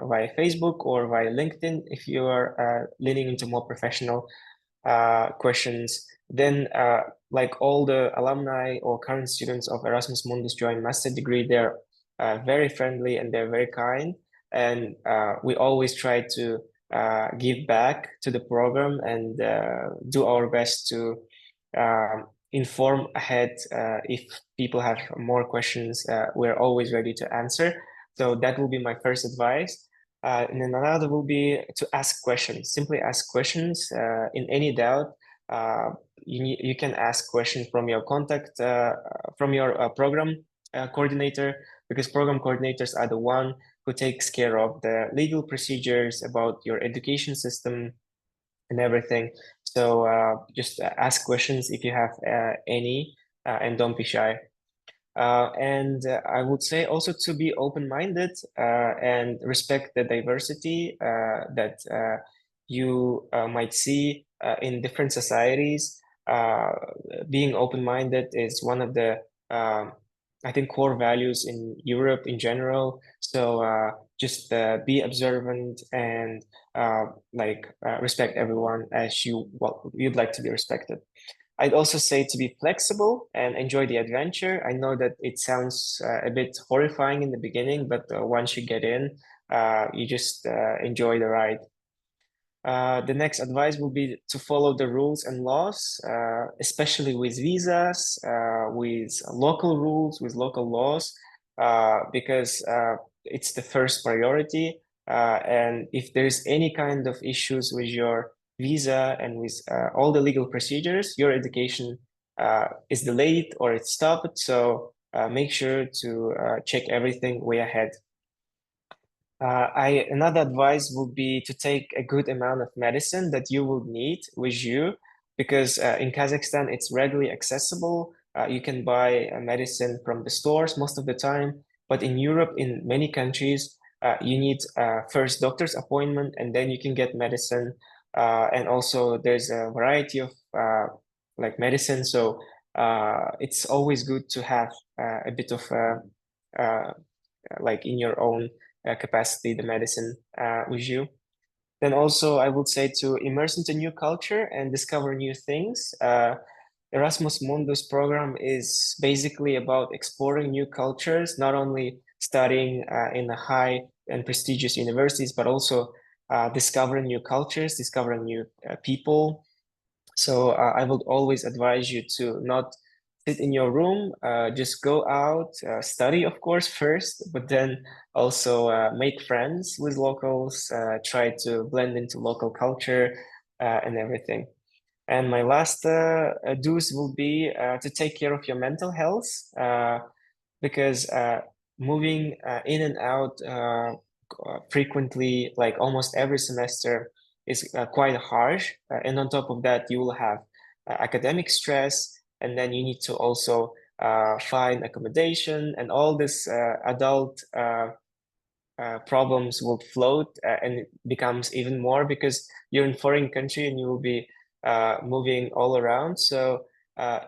via Facebook or via LinkedIn if you are leaning into more professional questions. Then, like all the alumni or current students of Erasmus Mundus joint master degree, they're very friendly and they're very kind. And we always try to give back to the program and do our best to inform ahead if people have more questions. We're always ready to answer. So that will be my first advice. And then another will be to ask questions. Simply ask questions in any doubt. You can ask questions from your contact, from your program coordinator, because program coordinators are the one who takes care of the legal procedures about your education system and everything. So just ask questions if you have any, and don't be shy. And I would say also to be open-minded and respect the diversity that you might see in different societies. Being open-minded is one of the, I think, core values in Europe in general. So just be observant and respect everyone as you'd like to be respected. I'd also say to be flexible and enjoy the adventure. I know that it sounds a bit horrifying in the beginning, but once you get in, you just enjoy the ride. The next advice will be to follow the rules and laws, especially with visas, with local rules, with local laws, because it's the first priority. And if there's any kind of issues with your visa and with all the legal procedures, your education is delayed or it's stopped. So make sure to check everything way ahead. Another advice would be to take a good amount of medicine that you will need with you, because in Kazakhstan it's readily accessible. You can buy medicine from the stores most of the time, but in Europe, in many countries, you need first doctor's appointment and then you can get medicine. And also there's a variety of like medicine, so it's always good to have a bit of like in your own capacity, the medicine with you. Then also I would say to immerse into new culture and discover new things. Erasmus Mundus program is basically about exploring new cultures, not only studying in the high and prestigious universities, but also discovering new cultures, discovering new people. So I would always advise you to not sit in your room, just go out, study, of course, first, but then also make friends with locals, try to blend into local culture and everything. And my last dues will be to take care of your mental health, because moving in and out frequently, like almost every semester, is quite harsh. And on top of that, you will have academic stress, and then you need to also find accommodation, and all this adult problems will float, and it becomes even more because you're in foreign country and you will be moving all around. So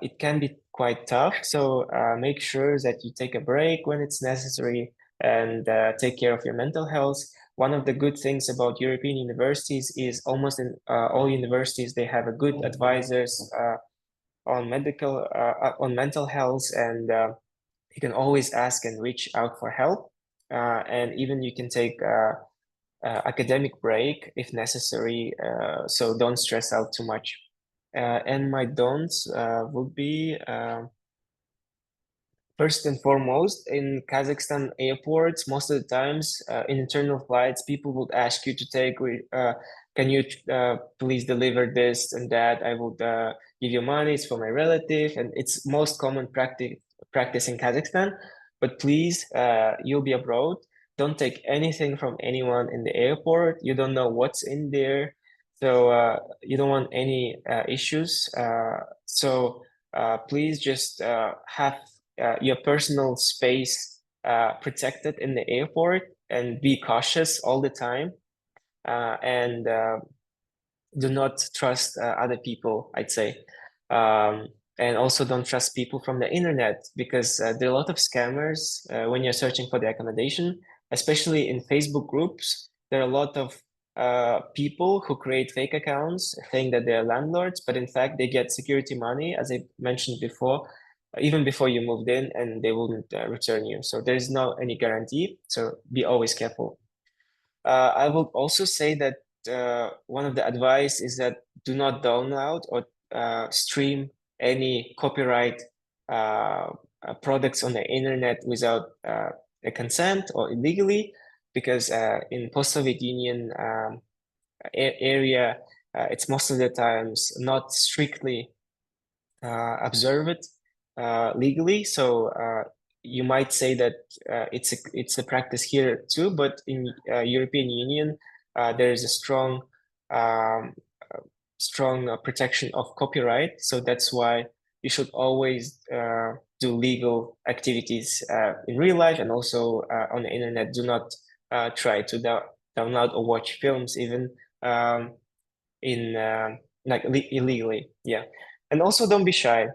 it can be quite tough. So make sure that you take a break when it's necessary and take care of your mental health. One of the good things about European universities is almost in all universities, they have a good advisors on mental health, and you can always ask and reach out for help. And even you can take academic break if necessary, so don't stress out too much. And my don'ts would be First and foremost, in Kazakhstan airports, most of the times in internal flights, people would ask you to can you please deliver this and that? I would give you money. It's for my relative, and it's most common practice in Kazakhstan. But please, you'll be abroad. Don't take anything from anyone in the airport. You don't know what's in there, so you don't want any issues. Please just have your personal space protected in the airport and be cautious all the time. And do not trust other people, I'd say. And also don't trust people from the internet because there are a lot of scammers when you're searching for the accommodation, especially in Facebook groups. There are a lot of people who create fake accounts saying that they're landlords, but in fact they get security money, as I mentioned before, even before you moved in, and they wouldn't return you. So there's no any guarantee. So be always careful. I will also say that one of the advice is that do not download or stream any copyright products on the internet without a consent or illegally, because in post-Soviet Union area, it's most of the times not strictly observed legally. So you might say that it's a practice here too, but in European Union, there is a um, strong protection of copyright. So that's why you should always do legal activities in real life and also on the internet. Do not try to download or watch films even in like illegally. Yeah, and also don't be shy.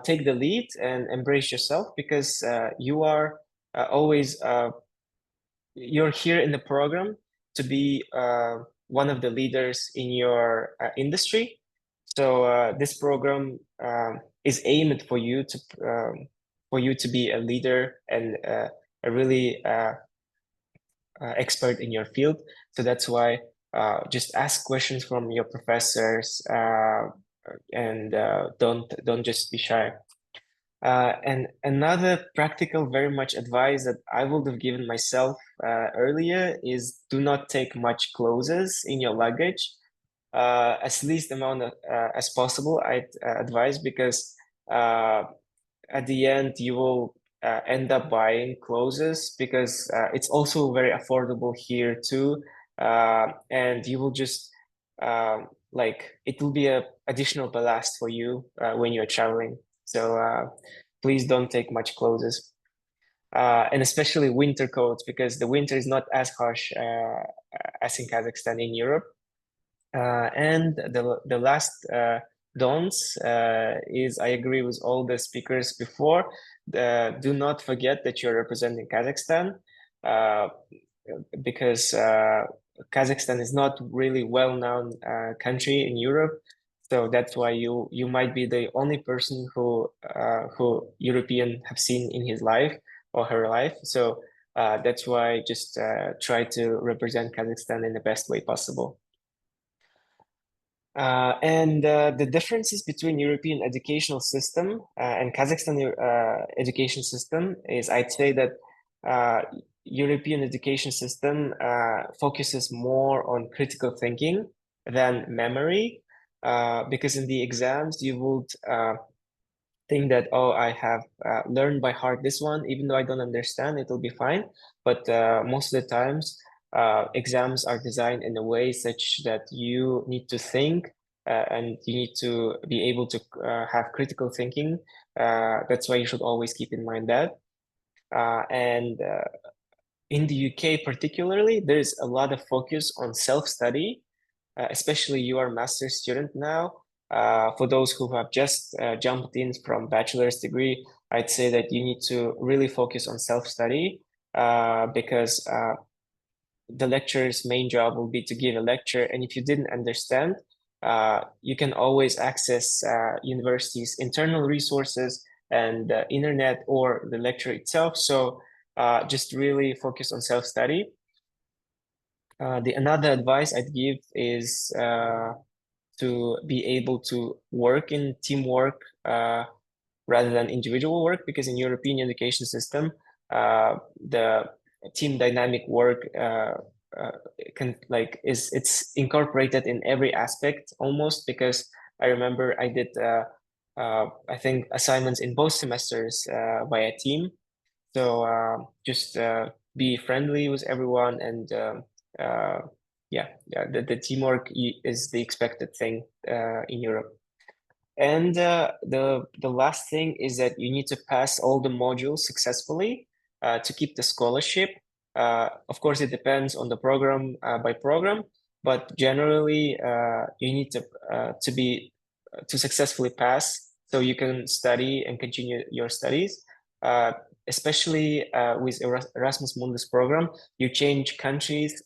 Take the lead and embrace yourself because you are always you're here in the program to be one of the leaders in your industry. So this program is aimed for you to be a leader and a really expert in your field. So that's why just ask questions from your professors and don't just be shy. And another practical, very much advice that I would have given myself earlier is do not take much clothes in your luggage. As least amount as possible, I'd advise because at the end you will end up buying clothes because it's also very affordable here too, and you will just like it will be a additional ballast for you when you're traveling. So please don't take much clothes, and especially winter coats because the winter is not as harsh as in Kazakhstan in Europe. And the last don'ts is I agree with all the speakers before. Do not forget that you're representing Kazakhstan because Kazakhstan is not really well-known country in Europe. So that's why you might be the only person who European have seen in his life or her life. So that's why just try to represent Kazakhstan in the best way possible. And the differences between European educational system and Kazakhstan education system is I'd say that European education system focuses more on critical thinking than memory because in the exams you would think that, oh, I have learned by heart this one, even though I don't understand, it'll be fine. But most of the times, exams are designed in a way such that you need to think and you need to be able to have critical thinking. That's why you should always keep in mind that. And in the UK particularly, there's a lot of focus on self-study, especially you are a master's student now. For those who have just jumped in from bachelor's degree, I'd say that you need to really focus on self-study because the lecturer's main job will be to give a lecture. And if you didn't understand, you can always access universities' internal resources and the internet or the lecture itself. So just really focus on self-study. Another advice I'd give is to be able to work in teamwork rather than individual work, because in European education system, the team dynamic work it's incorporated in every aspect almost, because I remember I did I think assignments in both semesters via team. So just be friendly with everyone, and the teamwork is the expected thing in Europe. And the last thing is that you need to pass all the modules successfully to keep the scholarship. Of course, it depends on the program by program, but generally you need to successfully pass so you can study and continue your studies. Especially with Erasmus Mundus program, you change countries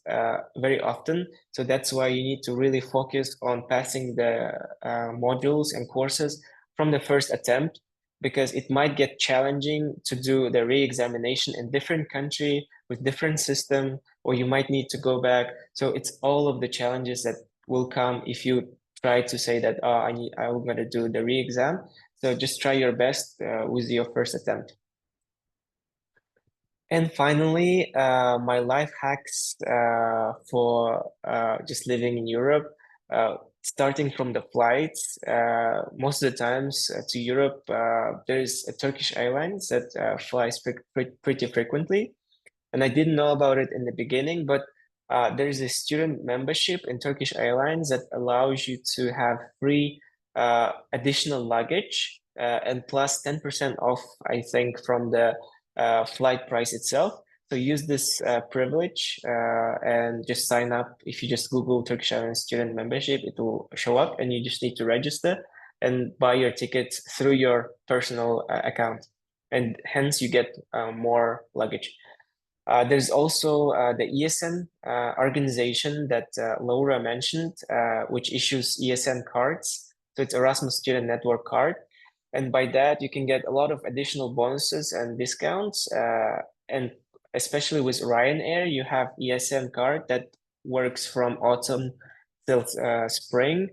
very often. So that's why you need to really focus on passing the modules and courses from the first attempt, because it might get challenging to do the re-examination in different country with different system, or you might need to go back. So it's all of the challenges that will come if you try to say that, oh, I'm gonna do the re-exam. So just try your best with your first attempt. And finally, my life hacks for just living in Europe, starting from the flights. Most of the times to Europe, there's a Turkish Airlines that flies pretty frequently. And I didn't know about it in the beginning, but there's a student membership in Turkish Airlines that allows you to have free additional luggage and plus 10% off, I think, from the flight price itself. So use this privilege and just sign up. If you just Google Turkish Airlines student membership, it will show up, and you just need to register and buy your tickets through your personal account. And hence you get more luggage. There's also the ESN organization that Laura mentioned, which issues ESN cards. So it's Erasmus Student Network card. And by that, you can get a lot of additional bonuses and discounts. And especially with Ryanair, you have ESN card that works from autumn till spring.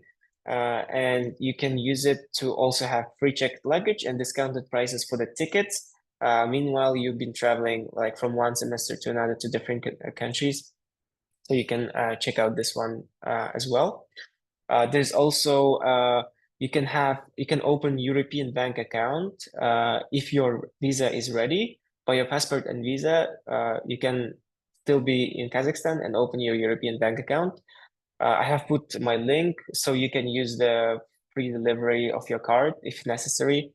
And you can use it to also have free checked luggage and discounted prices for the tickets. Meanwhile, you've been traveling like from one semester to another to different countries. So you can check out this one as well. There's also you can open European bank account if your visa is ready. By your passport and visa, you can still be in Kazakhstan and open your European bank account. I have put my link, so you can use the free delivery of your card if necessary,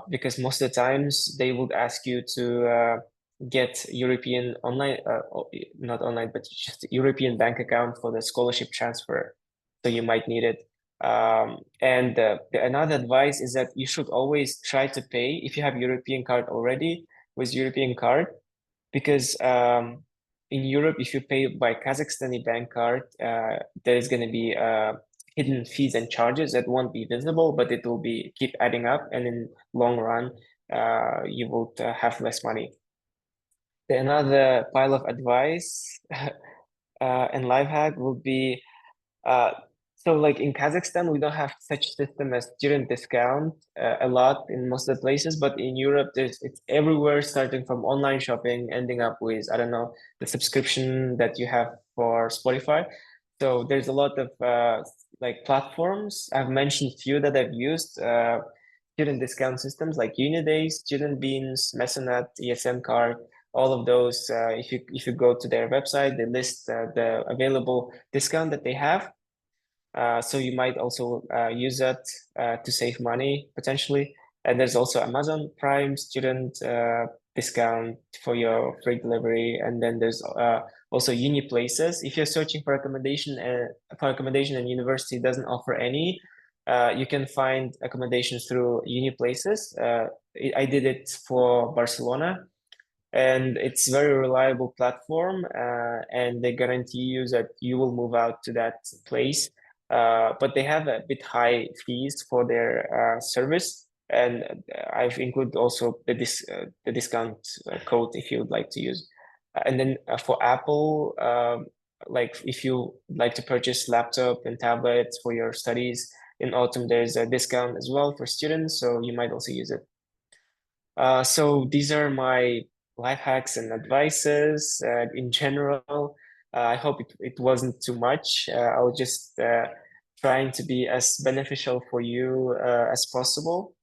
because most of the times they would ask you to get European online, not online, but just European bank account for the scholarship transfer. So you might need it. And another advice is that you should always try to pay if you have European card already with European card, because in Europe, if you pay by Kazakhstani bank card, there is going to be hidden fees and charges that won't be visible, but it will keep adding up, and in long run, you will have less money. Another pile of advice and life hack would be so like in Kazakhstan, we don't have such system as student discount a lot in most of the places, but in Europe, it's everywhere, starting from online shopping, ending up with, I don't know, the subscription that you have for Spotify. So there's a lot of like platforms. I've mentioned few that I've used, student discount systems like Unidays, Student Beans, Mecenat, ESM card. All of those, if you go to their website, they list the available discount that they have. So you might also use that to save money potentially. And there's also Amazon Prime student discount for your free delivery. And then there's also uni places. If you're searching for accommodation and university doesn't offer any, you can find accommodation through uni places. I did it for Barcelona. And it's very reliable platform, and they guarantee you that you will move out to that place. But they have a bit high fees for their service, and I've included also the discount code if you would like to use. And then for Apple, like if you like to purchase laptop and tablets for your studies, in autumn, there's a discount as well for students, so you might also use it. So these are my life hacks and advices in general. I hope it wasn't too much. I was just trying to be as beneficial for you as possible.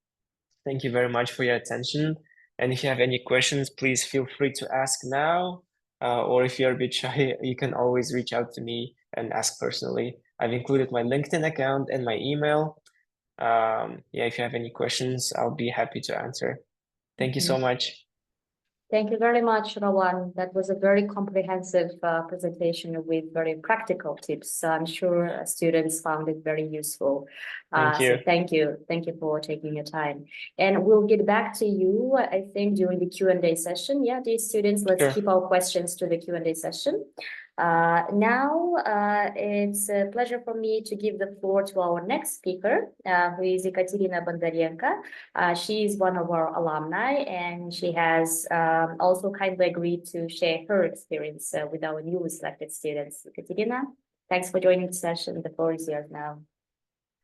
Thank you very much for your attention. And if you have any questions, please feel free to ask now. Or if you're a bit shy, you can always reach out to me and ask personally. I've included my LinkedIn account and my email. Yeah, if you have any questions, I'll be happy to answer. Thank you so much. Thank you very much, Rawan. That was a very comprehensive presentation with very practical tips. I'm sure students found it very useful. Thank you. So thank you. Thank you for taking your time. And we'll get back to you, I think, during the Q&A session. Yeah, dear students, let's Sure. keep our questions to the Q&A session. Now, it's a pleasure for me to give the floor to our next speaker, who is Ekaterina Bondarenko. She is one of our alumni, and she has also kindly agreed to share her experience with our newly selected students. Ekaterina, thanks for joining the session. The floor is yours now.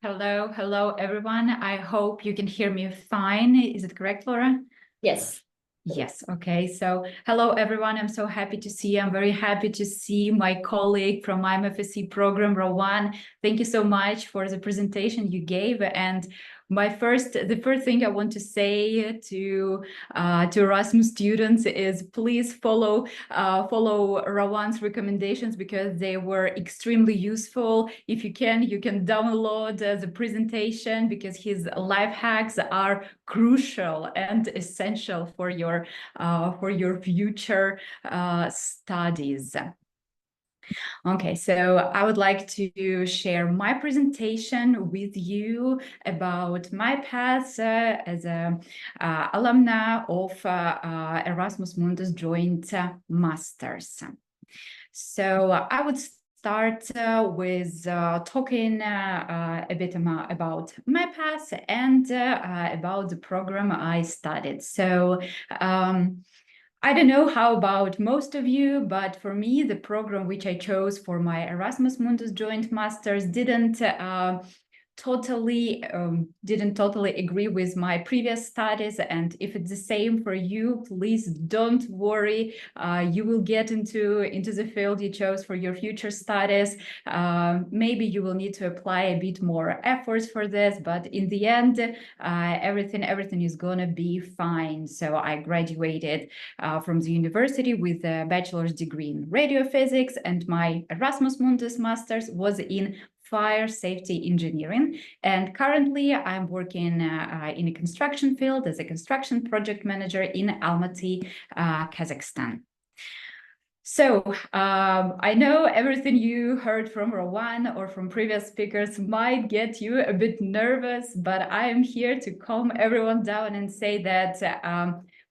Hello, everyone. I hope you can hear me fine. Is it correct, Laura? Yes. Yes, okay. So hello, everyone. I'm so happy to see you. I'm very happy to see my colleague from my MFSC program, Rawan. Thank you so much for the presentation you gave. And the first thing I want to say to Erasmus students is please follow Rawan's recommendations because they were extremely useful. If you can download the presentation because his life hacks are crucial and essential for your future studies. Okay, so I would like to share my presentation with you about my path as a alumna of Erasmus Mundus Joint Masters. So I would start with talking a bit about my path and about the program I studied. So I don't know how about most of you, but for me, the program which I chose for my Erasmus Mundus Joint Masters didn't totally agree with my previous studies. And if it's the same for you, please don't worry. You will get into the field you chose for your future studies. Maybe you will need to apply a bit more efforts for this, but in the end, everything is gonna be fine. So I graduated from the university with a bachelor's degree in radio physics, and my Erasmus Mundus Masters was in fire safety engineering. And currently I'm working in a construction field as a construction project manager in Almaty, Kazakhstan. So I know everything you heard from Rawan or from previous speakers might get you a bit nervous, but I am here to calm everyone down and say that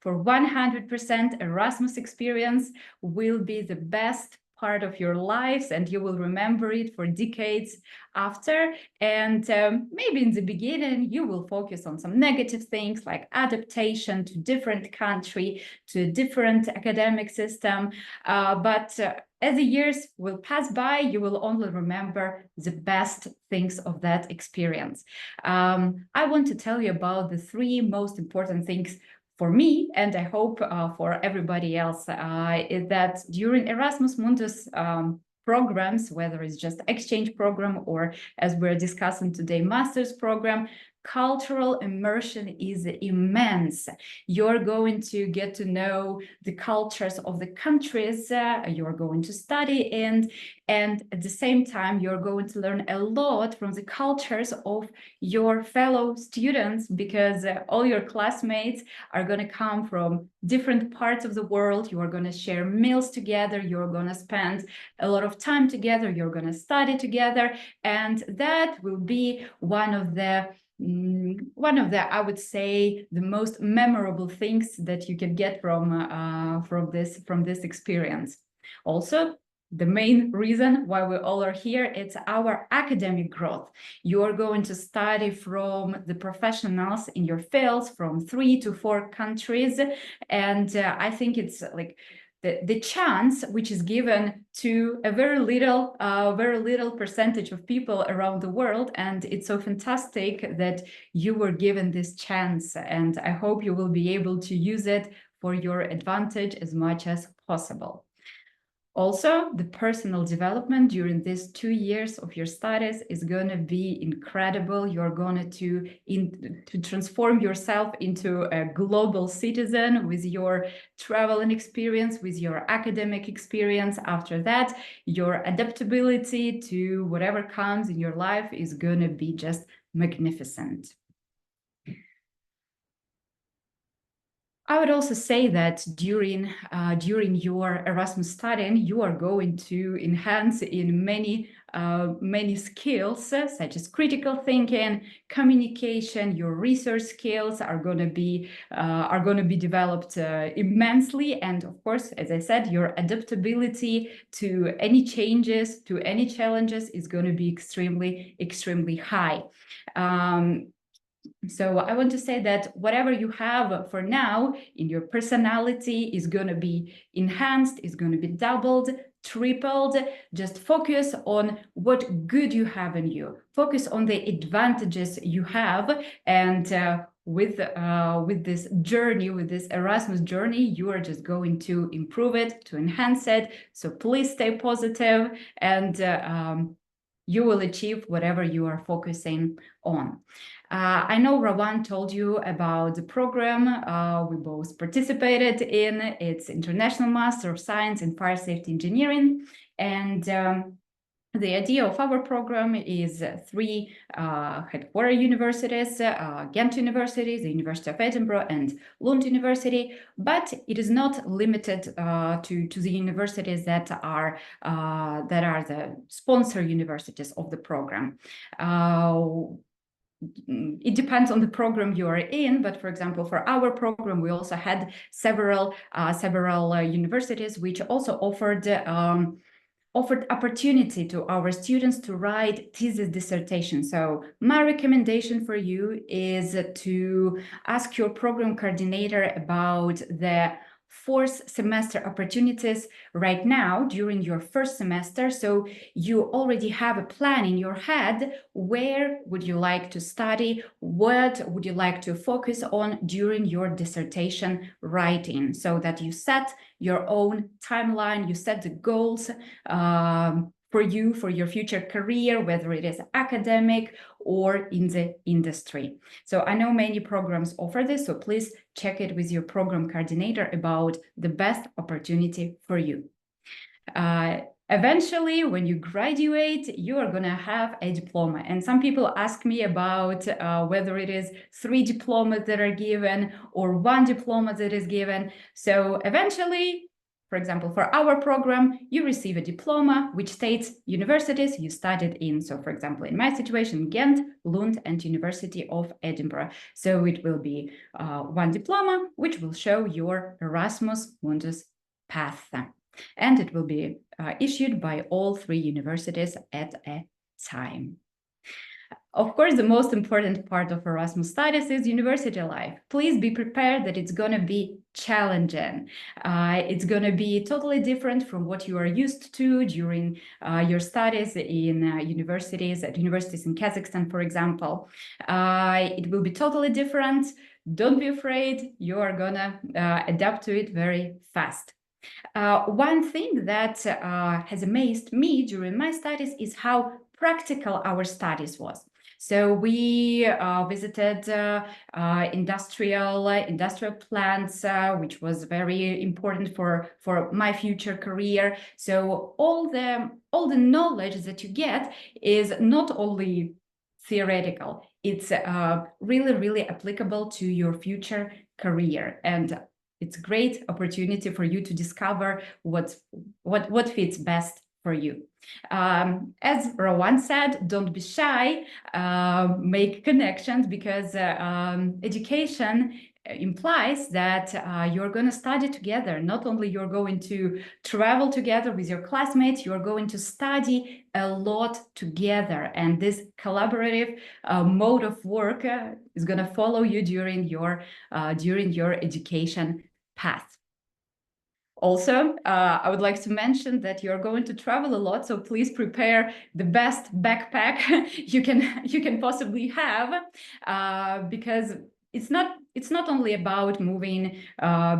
for 100% Erasmus experience will be the best part of your lives, and you will remember it for decades after. And maybe in the beginning, you will focus on some negative things like adaptation to different country, to a different academic system. But as the years will pass by, you will only remember the best things of that experience. I want to tell you about the 3 most important things for me, and I hope for everybody else, is that during Erasmus Mundus programs, whether it's just exchange program or, as we're discussing today, master's program, cultural immersion is immense. You're going to get to know the cultures of the countries you're going to study in, and at the same time, you're going to learn a lot from the cultures of your fellow students, because all your classmates are going to come from different parts of the world. You are going to share meals together. You're going to spend a lot of time together. You're going to study together. And that will be one of the, I would say, the most memorable things that you can get from this experience. Also, the main reason why we all are here, it's our academic growth. You're going to study from the professionals in your fields from 3 to 4 countries. And I think it's like the chance which is given to a very little percentage of people around the world, and it's so fantastic that you were given this chance, and I hope you will be able to use it for your advantage as much as possible. Also, the personal development during these 2 years of your studies is going to be incredible. You're going to transform yourself into a global citizen with your traveling experience, with your academic experience. After that, your adaptability to whatever comes in your life is going to be just magnificent. I would also say that during your Erasmus studying, you are going to enhance in many skills, such as critical thinking, communication. Your research skills are going to be developed immensely, and of course, as I said, your adaptability to any changes, to any challenges, is going to be extremely high. So I want to say that whatever you have for now in your personality is going to be enhanced, is going to be doubled, tripled. Just focus on what good you have in you. Focus on the advantages you have, and with this journey, with this Erasmus journey, you are just going to improve it, to enhance it. So please stay positive, and you will achieve whatever you are focusing on. I know Rawan told you about the program we both participated in. It's International Master of Science in Fire Safety Engineering. And the idea of our program is 3 headquarter universities, Ghent University, the University of Edinburgh, and Lund University, but it is not limited to the universities that are the sponsor universities of the program. It depends on the program you are in, but for example, for our program, we also had several universities which also offered opportunity to our students to write thesis dissertation. So my recommendation for you is to ask your program coordinator about the 4th semester opportunities right now during your 1st semester. So you already have a plan in your head. Where would you like to study? What would you like to focus on during your dissertation writing, so that you set your own timeline, you set the goals for you, for your future career, whether it is academic or in the industry. So I know many programs offer this, so please check it with your program coordinator about the best opportunity for you. Eventually, when you graduate, you are going to have a diploma. And some people ask me about whether it is 3 diplomas that are given or 1 diploma that is given. So eventually, for example, for our program, you receive a diploma which states universities you studied in. So for example, in my situation, Ghent, Lund, and University of Edinburgh. So it will be 1 diploma, which will show your Erasmus Mundus path. And it will be issued by all 3 universities at a time. Of course, the most important part of Erasmus studies is university life. Please be prepared that it's going to be challenging. It's going to be totally different from what you are used to during your studies in universities in Kazakhstan, for example. It will be totally different. Don't be afraid. You are going to adapt to it very fast. One thing that has amazed me during my studies is how practical our studies was. So we visited industrial plants, which was very important for my future career. So all the knowledge that you get is not only theoretical, it's really applicable to your future career, and it's a great opportunity for you to discover what fits best for you. As Rawan said, don't be shy, make connections, because education implies that you're going to study together. Not only you're going to travel together with your classmates, you're going to study a lot together. And this collaborative mode of work is going to follow you during your education path. Also, I would like to mention that you're going to travel a lot, so please prepare the best backpack you can possibly have, because it's not only about moving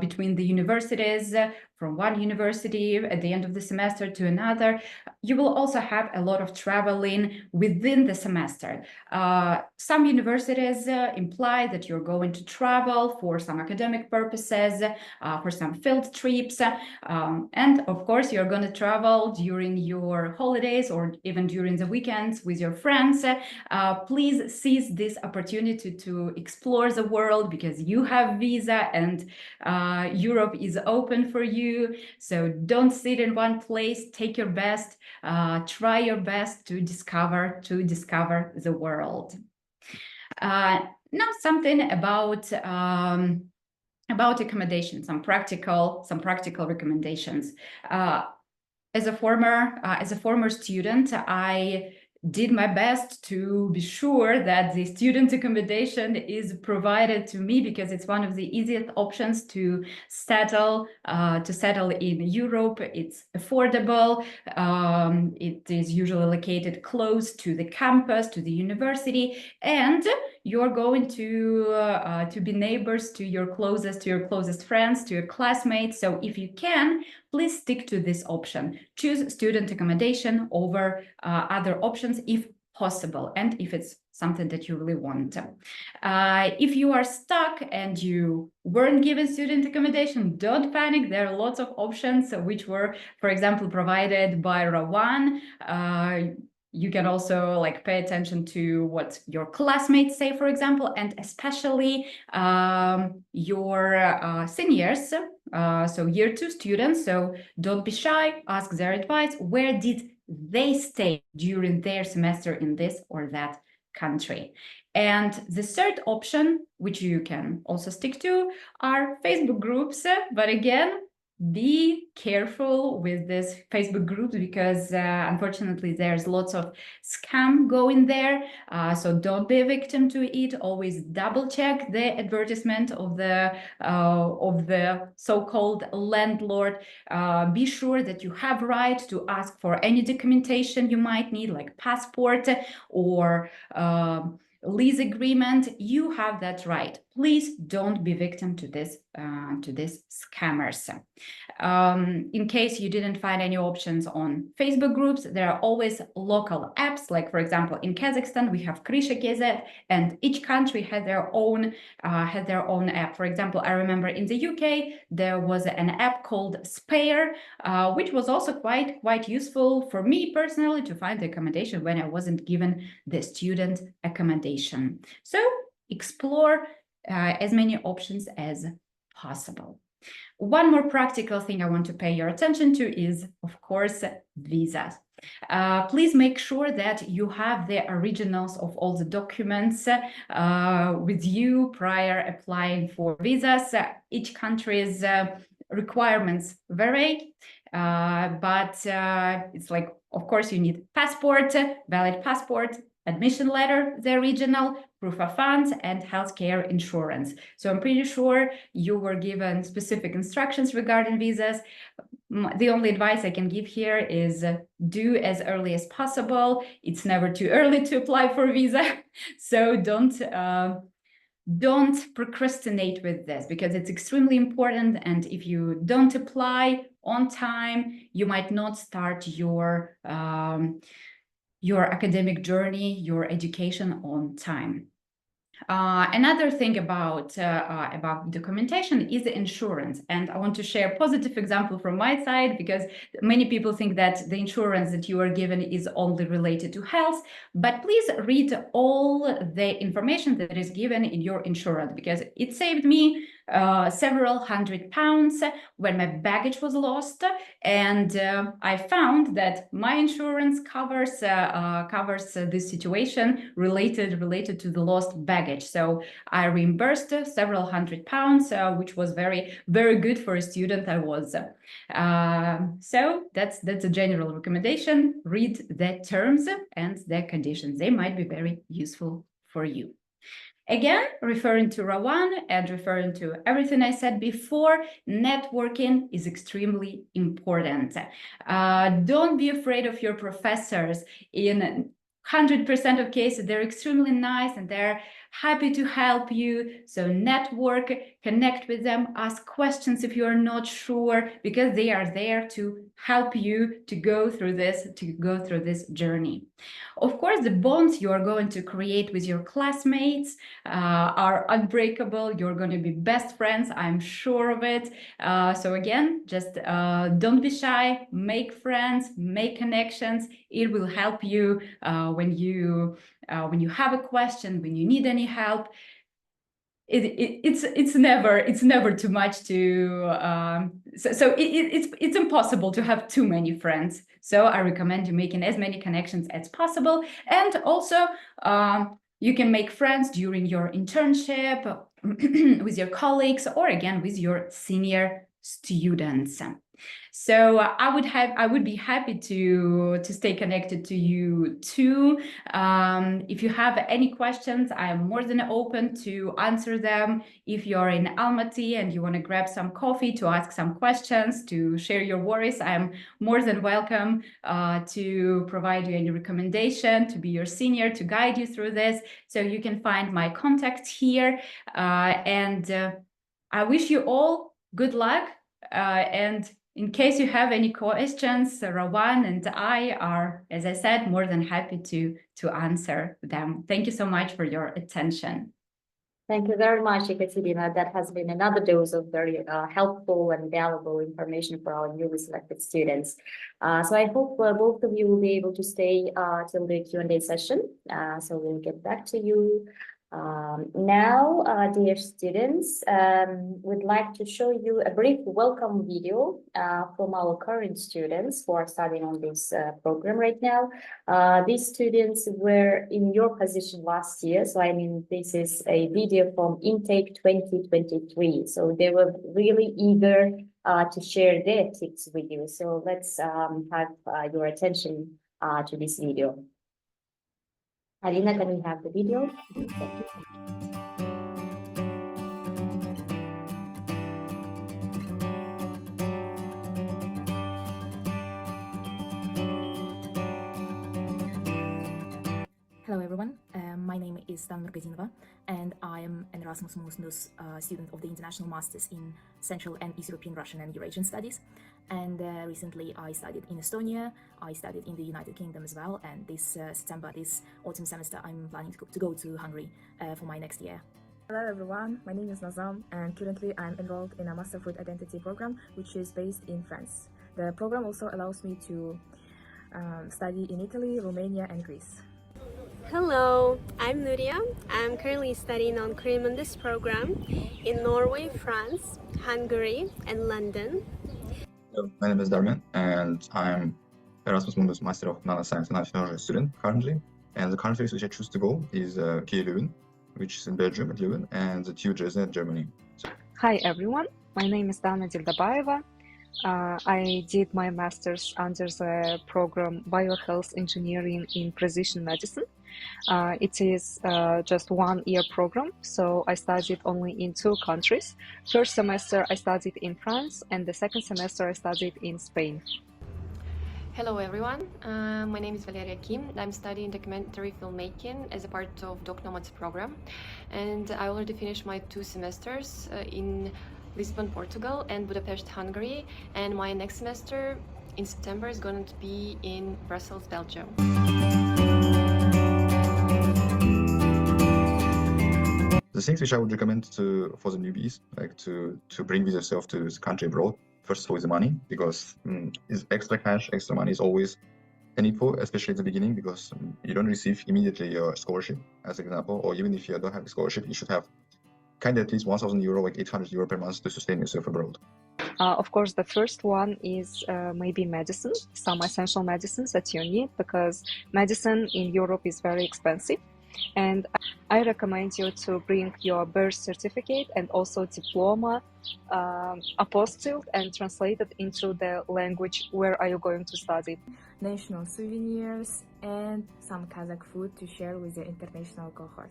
between the universities, from one university at the end of the semester to another. You will also have a lot of traveling within the semester. Some universities imply that you're going to travel for some academic purposes, for some field trips, and of course you're going to travel during your holidays or even during the weekends with your friends. Please seize this opportunity to explore the world, because you have visa and Europe is open for you. So don't sit in one place, take your best, try your best to discover the world. Now something about accommodation, some practical recommendations. As a former student, I did my best to be sure that the student accommodation is provided to me, because it's one of the easiest options to settle in Europe. It's affordable. It is usually located close to the campus, to the university, and you're going to be neighbors to your closest friends, to your classmates. So if you can, please stick to this option. Choose student accommodation over other options if possible, and if it's something that you really want. If you are stuck and you weren't given student accommodation, don't panic. There are lots of options which were, for example, provided by Rawan. You can also pay attention to what your classmates say, for example, and especially your seniors, so year 2 students. So don't be shy, ask their advice. Where did they stay during their semester in this or that country? And the third option, which you can also stick to, are Facebook groups. But again, be careful with this Facebook groups, because unfortunately there's lots of scam going there. So don't be a victim to it. Always double check the advertisement of the so-called landlord. Be sure that you have right to ask for any documentation you might need, like passport or lease agreement. You have that right. Please don't be victim to this scammers. In case you didn't find any options on Facebook groups, there are always local apps. Like, for example, in Kazakhstan, we have Krisha KZ, and each country had their own app. For example, I remember in the UK, there was an app called Spare, which was also quite useful for me personally to find the accommodation when I wasn't given the student accommodation. So explore as many options as possible. One more practical thing I want to pay your attention to is, of course, visas. Please make sure that you have the originals of all the documents with you prior applying for visas. Each country's requirements vary, but it's like, of course, you need passport, valid passport, admission letter, the original, proof of funds, and healthcare insurance. So I'm pretty sure you were given specific instructions regarding visas. The only advice I can give here is do as early as possible. It's never too early to apply for a visa. So don't procrastinate with this, because it's extremely important. And if you don't apply on time, you might not start your academic journey, your education on time. Another thing about documentation is the insurance, and I want to share a positive example from my side, because many people think that the insurance that you are given is only related to health. But please read all the information that is given in your insurance, because it saved me several £100 when my baggage was lost, and I found that my insurance covers this situation related to the lost baggage. So I reimbursed several £100, which was very, very good for a student I was. So that's a general recommendation. Read the terms and the conditions. They might be very useful for you. Again, referring to Rawan and referring to everything I said before, networking is extremely important. Don't be afraid of your professors. In 100% of cases, they're extremely nice and they're happy to help you. So network, connect with them, ask questions if you're not sure, because they are there to help you to go through this journey. Of course, the bonds you are going to create with your classmates are unbreakable. You're going to be best friends, I'm sure of it. So again, just don't be shy, make friends, make connections. It will help you when you have a question, when you need any help. It's never too much to it's impossible to have too many friends. So I recommend you making as many connections as possible. And also you can make friends during your internship with your colleagues, or again with your senior students. So I would be happy to stay connected to you too. If you have any questions, I am more than open to answer them. If you're in Almaty and you want to grab some coffee to ask some questions, to share your worries, I'm more than welcome to provide you any recommendation, to be your senior, to guide you through this. So you can find my contact here. And I wish you all good luck. And in case you have any questions, Rawan and I are, as I said, more than happy to answer them. Thank you so much for your attention. Thank you very much, Ekaterina. That has been another dose of very helpful and valuable information for our newly selected students. So I hope both of you will be able to stay till the Q&A session. So we'll get back to you. Now, dear students, we'd like to show you a brief welcome video from our current students who are studying on this program right now. These students were in your position last year, so I mean, this is a video from Intake 2023. So they were really eager to share their tips with you. So let's have your attention to this video. Alina, can we have the video? Thank you. Hello everyone, my name is Dana Nurgazinova and I am an Erasmus Mundus student of the International Masters in Central and East European, Russian and Eurasian Studies. And recently I studied in Estonia, I studied in the United Kingdom as well, and this autumn semester I'm planning to go to Hungary for my next year. Hello everyone, my name is Nazam and currently I'm enrolled in a Master Food Identity program which is based in France. The program also allows me to study in Italy, Romania and Greece. Hello, I'm Nuria. I'm currently studying on Korean Mundus program in Norway, France, Hungary and London. Hello, my name is Darman and I'm Erasmus Mundus Master of Nanoscience and Archaeology student currently. And the countries which I choose to go is Kiev, Leuven, which is in Belgium at Leuven, and TU Dresden, Germany. Hi everyone, my name is Dana Dildabayeva. I did my master's under the program Biohealth Engineering in Precision Medicine. It is just 1 year program, so I studied only in 2 countries. First semester I studied in France and the second semester I studied in Spain. Hello everyone, my name is Valeria Kim. I'm studying documentary filmmaking as a part of Doc Nomads program, and I already finished my 2 semesters in Lisbon, Portugal and Budapest, Hungary, and my next semester in September is going to be in Brussels, Belgium. The things which I would recommend for the newbies, like to bring with yourself to the country abroad, first of all is the money, because extra cash, extra money is always needful, especially at the beginning, because you don't receive immediately your scholarship, as an example, or even if you don't have a scholarship, you should have kind of at least 1,000 euro, like 800 euro per month to sustain yourself abroad. Of course, the first one is maybe medicine, some essential medicines that you need, because medicine in Europe is very expensive. And I recommend you to bring your birth certificate and also diploma, apostilled and translated into the language where are you going to study. National souvenirs and some Kazakh food to share with your international cohort.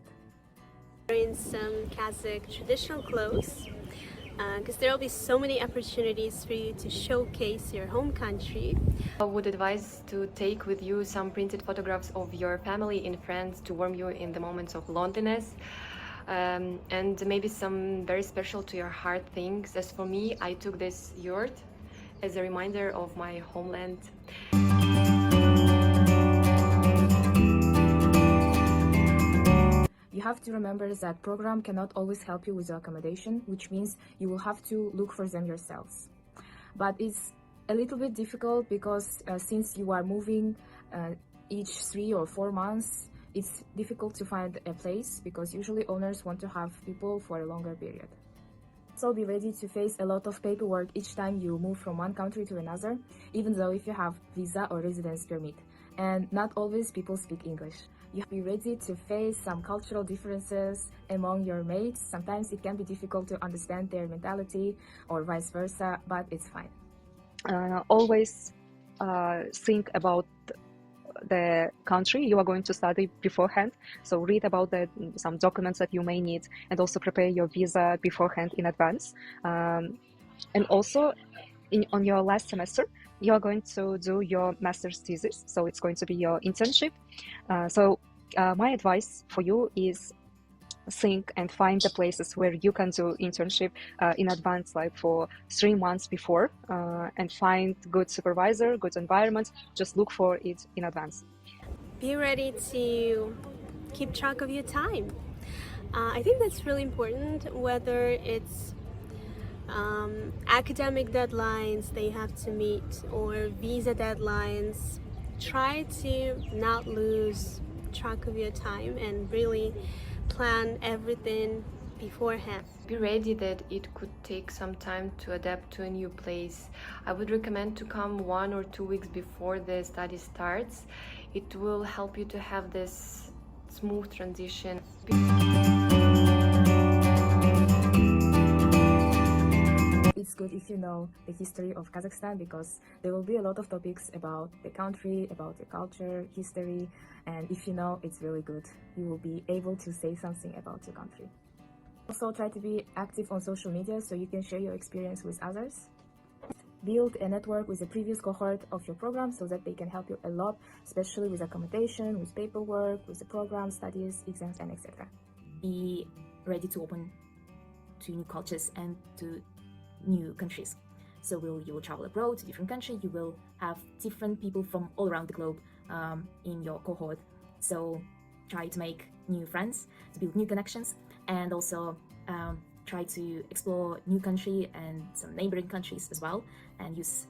wearing some Kazakh traditional clothes, because there will be so many opportunities for you to showcase your home country. I would advise to take with you some printed photographs of your family and friends to warm you in the moments of loneliness, and maybe some very special to your heart things. As for me, I took this yurt as a reminder of my homeland. You have to remember that program cannot always help you with your accommodation, which means you will have to look for them yourselves. But it's a little bit difficult because since you are moving each 3 or 4 months, it's difficult to find a place because usually owners want to have people for a longer period. So be ready to face a lot of paperwork each time you move from one country to another, even though if you have visa or residence permit. And not always people speak English. You have to be ready to face some cultural differences among your mates. Sometimes it can be difficult to understand their mentality or vice versa, but it's fine. Always think about the country you are going to study beforehand. So read about some documents that you may need, and also prepare your visa beforehand in advance. And also, on your last semester, you are going to do your master's thesis. So it's going to be your internship. My advice for you is think and find the places where you can do internship in advance, like for 3 months before, and find good supervisor, good environment. Just look for it in advance. Be ready to keep track of your time. I think that's really important, whether it's academic deadlines they have to meet or visa deadlines. Try to not lose track of your time and really plan everything beforehand. Be ready that it could take some time to adapt to a new place. I would recommend to come 1 or 2 weeks before the study starts. It will help you to have this smooth transition. It's good if you know the history of Kazakhstan, because there will be a lot of topics about the country, about the culture, history, and if you know, it's really good. You will be able to say something about your country. Also, try to be active on social media so you can share your experience with others. Build a network with the previous cohort of your program so that they can help you a lot, especially with accommodation, with paperwork, with the program, studies, exams, and etc. Be ready to open to new cultures and to new countries. So you will travel abroad to different countries. You will have different people from all around the globe in your cohort. So try to make new friends, to build new connections, and also try to explore new country and some neighboring countries as well, and use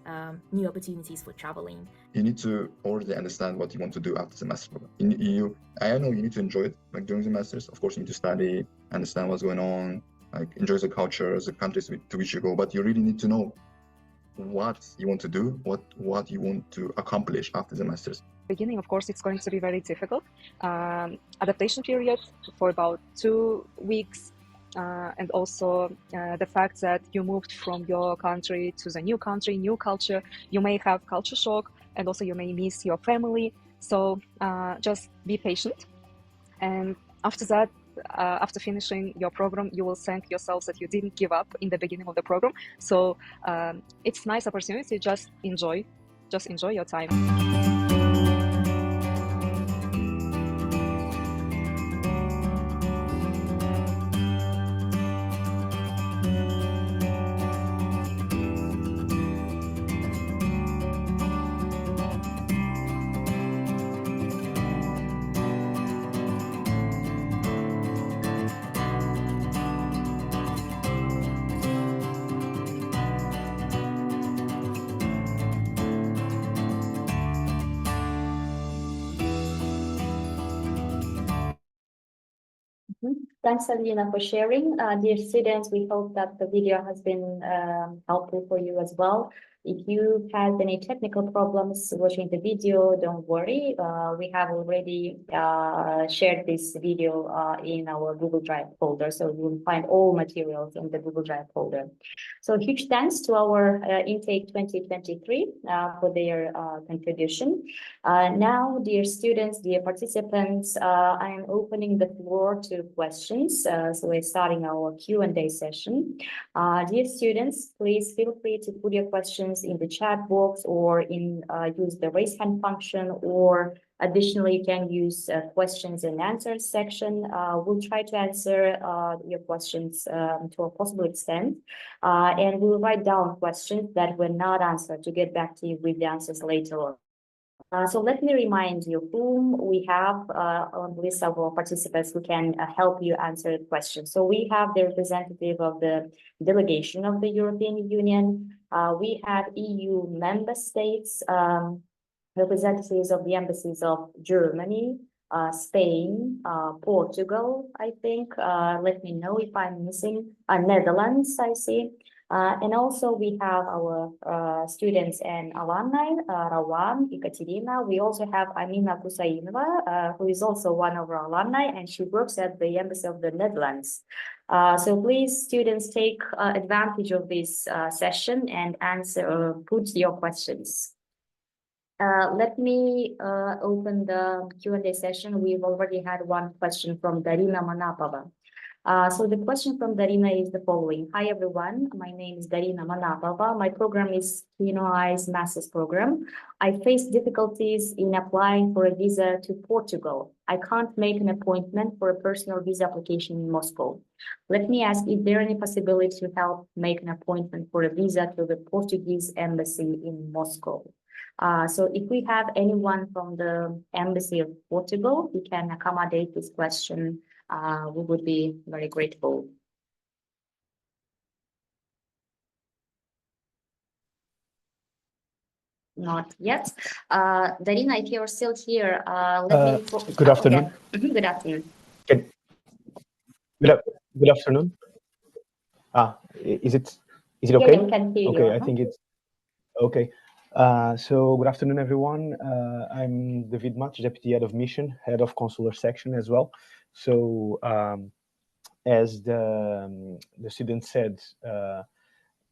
new opportunities for traveling. You need to already understand what you want to do after the master's program. I know you need to enjoy it, like during the masters. Of course, you need to study, understand what's going on, like enjoy the cultures, the countries to which you go. But you really need to know what you want to do, what you want to accomplish after the masters. Beginning, of course, it's going to be very difficult. Adaptation period for about 2 weeks. And also the fact that you moved from your country to the new country, new culture, you may have culture shock, and also you may miss your family. So just be patient. And after that, after finishing your program, you will thank yourself that you didn't give up in the beginning of the program. So it's a nice opportunity. Just enjoy your time. Thanks, Alina, for sharing. Dear students, we hope that the video has been helpful for you as well. If you have any technical problems watching the video, don't worry. We have already shared this video in our Google Drive folder, so you will find all materials in the Google Drive folder. So huge thanks to our Intake 2023 for their contribution. Now, dear students, dear participants, I am opening the floor to questions. So we're starting our Q&A session. Dear students, please feel free to put your questions in the chat box or use the raise hand function, or additionally, you can use questions and answers section. We'll try to answer your questions to a possible extent, and we'll write down questions that were not answered to get back to you with the answers later on. So let me remind you whom we have on the list of our participants who can help you answer the question. So we have the representative of the delegation of the European Union. We have EU member states, representatives of the embassies of Germany, Spain, Portugal, I think. Let me know if I'm missing. Netherlands, I see. And also we have our students and alumni, Rawan, Ekaterina. We also have Amina Kusainova, who is also one of our alumni, and she works at the Embassy of the Netherlands. So please, students, take advantage of this session and put your questions. Let me open the Q&A session. We've already had one question from Darina Manapova. So the question from Darina is the following. Hi, everyone. My name is Darina Manapova. My program is Kino-Eyes Master's Program. I face difficulties in applying for a visa to Portugal. I can't make an appointment for a personal visa application in Moscow. Let me ask, is there any possibility to help make an appointment for a visa to the Portuguese embassy in Moscow? So if we have anyone from the Embassy of Portugal who can accommodate this question, we would be very grateful. Not yet. Darina, if you're still here, let me... Good afternoon. Okay. Good afternoon. Good afternoon. Is it okay? Yeah, we can hear you. Okay, I think it's okay. So good afternoon, everyone. I'm David Matos, Deputy Head of Mission, Head of Consular Section as well. So as the student said,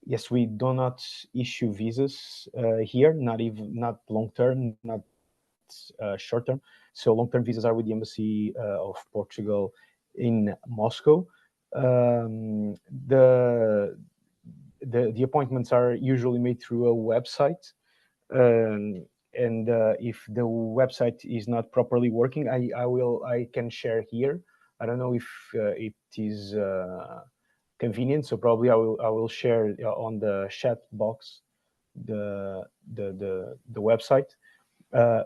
yes, we do not issue visas here, not long-term, not short-term. So long-term visas are with the Embassy of Portugal in Moscow. The appointments are usually made through a website. And if the website is not properly working, I can share here. I don't know if it is convenient, so probably I will share on the chat box the website.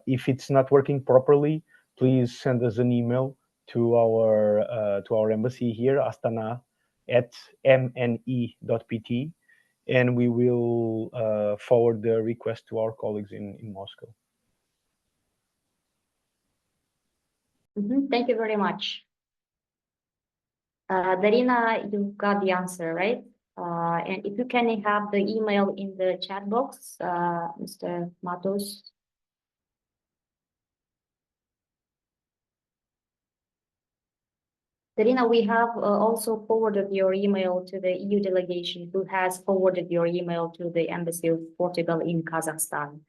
If it's not working properly, please send us an email to our embassy here, astana@mne.pt. And we will forward the request to our colleagues in Moscow. Thank you very much. Darina, you got the answer, right? And if you can have the email in the chat box, Mr. Matos. Darina, we have also forwarded your email to the EU delegation, who has forwarded your email to the Embassy of Portugal in Kazakhstan.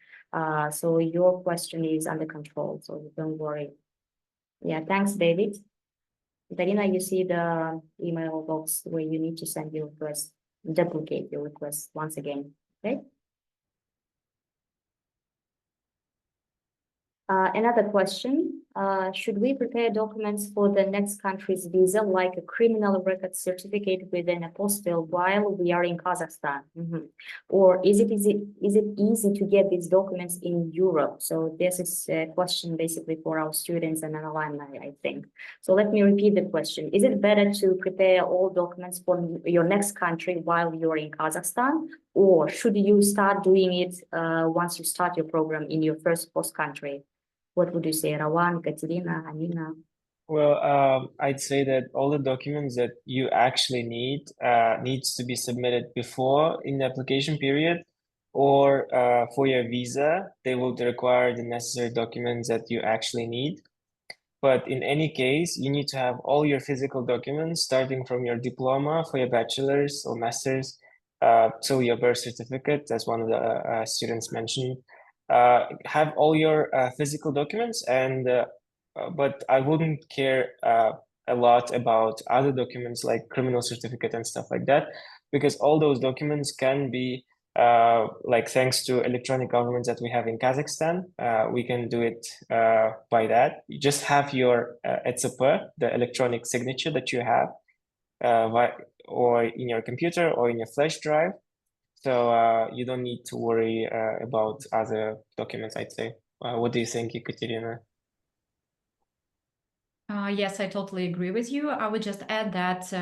So your question is under control, so don't worry. Yeah, thanks, David. Darina, you see the email box where you need to send your request, duplicate your request once again, okay? Another question, should we prepare documents for the next country's visa, like a criminal record certificate with an apostille while we are in Kazakhstan? Or is it easy to get these documents in Europe? So this is a question basically for our students and alumni, I think. So let me repeat the question. Is it better to prepare all documents for your next country while you're in Kazakhstan? Or should you start doing it once you start your program in your first host country? What would you say, Rawan, Katerina, Amina? Well, I'd say that all the documents that you actually need needs to be submitted before in the application period. or for your visa, they would require the necessary documents that you actually need. But in any case, you need to have all your physical documents, starting from your diploma for your bachelor's or master's, till your birth certificate, as one of the students mentioned. Have all your physical documents, and but I wouldn't care a lot about other documents like criminal certificate and stuff like that, because all those documents can be like, thanks to electronic governments that we have in Kazakhstan, we can do it by that. You just have your ETSP, the electronic signature that you have, or in your computer or in your flash drive. So you don't need to worry about other documents, I'd say. What do you think, Ekaterina? Yes, I totally agree with you. I would just add that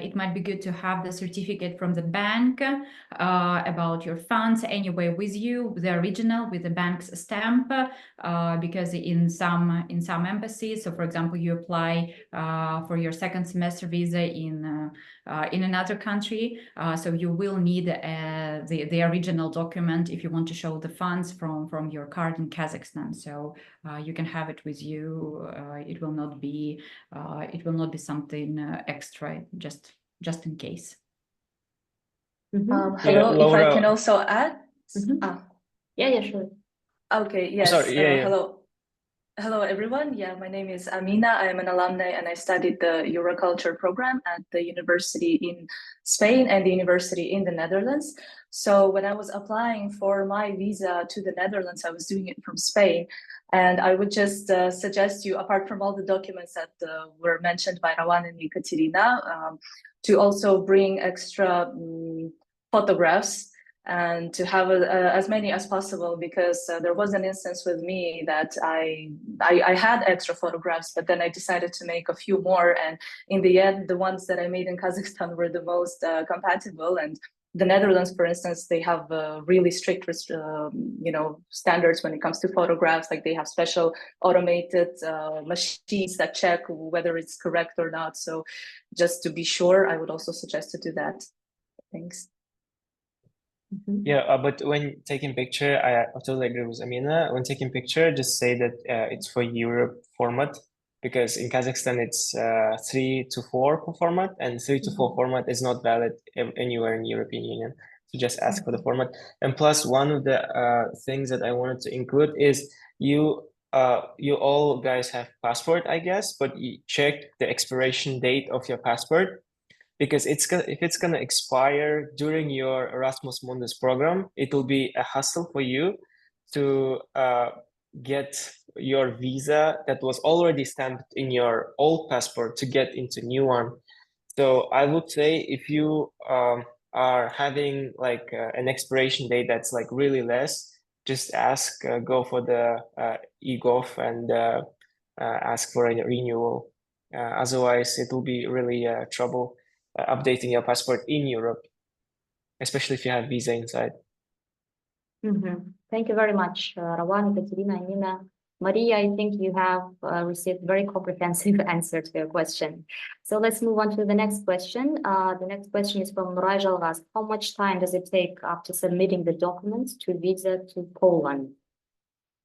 it might be good to have the certificate from the bank about your funds anyway with you, the original with the bank's stamp, because in some embassies, so for example, you apply for your second semester visa in another country, so you will need the original document if you want to show the funds from your card in Kazakhstan. So you can have it with you. It will not be something extra, just in case. Mhm. Hello, if Laura. I can also add. Yeah, sure. Okay, yes. Sorry, yeah. Hello, everyone. Yeah, my name is Amina. I am an alumni and I studied the Euroculture program at the university in Spain and the university in the Netherlands. So when I was applying for my visa to the Netherlands, I was doing it from Spain. And I would just suggest you, apart from all the documents that were mentioned by Rawan and Ekaterina, to also bring extra photographs and to have as many as possible, because there was an instance with me that I had extra photographs, but then I decided to make a few more, and in the end, the ones that I made in Kazakhstan were the most compatible. And the Netherlands, for instance, they have really strict, standards when it comes to photographs. Like they have special automated machines that check whether it's correct or not. So just to be sure, I would also suggest to do that. Thanks. Yeah, but when taking picture, I totally agree with Amina. When taking picture, just say that it's for Europe format, because in Kazakhstan it's 3:4 format, and 3:4 format is not valid anywhere in European Union. So just ask for the format. And plus, one of the things that I wanted to include is you all guys have passport, I guess, but you check the expiration date of your passport. Because if it's gonna expire during your Erasmus Mundus program, it will be a hassle for you to get your visa that was already stamped in your old passport to get into new one. So I would say if you are having like an expiration date that's like really less, just go for the eGov and ask for a renewal. Otherwise, it will be really trouble updating your passport in Europe, especially if you have visa inside. Thank you very much, Rawan, Ekaterina, and Nina. Maria, I think you have received very comprehensive answer to your question. So let's move on to the next question. The next question is from Nuray Jalgaz. How much time does it take after submitting the documents to visa to Poland?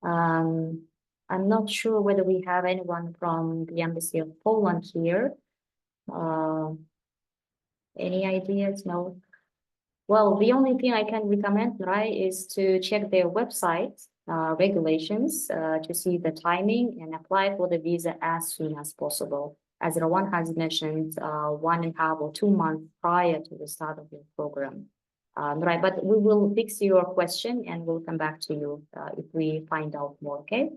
I'm not sure whether we have anyone from the Embassy of Poland here. Any ideas? No. Well, the only thing I can recommend, right, is to check their website regulations to see the timing and apply for the visa as soon as possible. As Rawan has mentioned, 1.5 or 2 months prior to the start of your program. Right, but we will fix your question and we'll come back to you if we find out more, okay?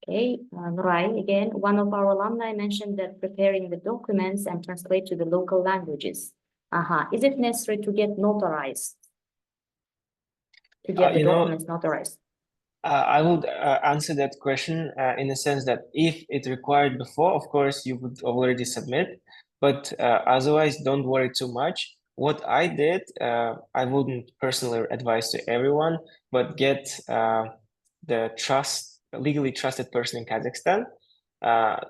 Okay, Nuray, again, one of our alumni mentioned that preparing the documents and translate to the local languages. Is it necessary to get notarized? To get the documents notarized? I would answer that question in the sense that if it required before, of course, you would already submit, but otherwise, don't worry too much. What I did, I wouldn't personally advise to everyone, but get the legally trusted person in Kazakhstan.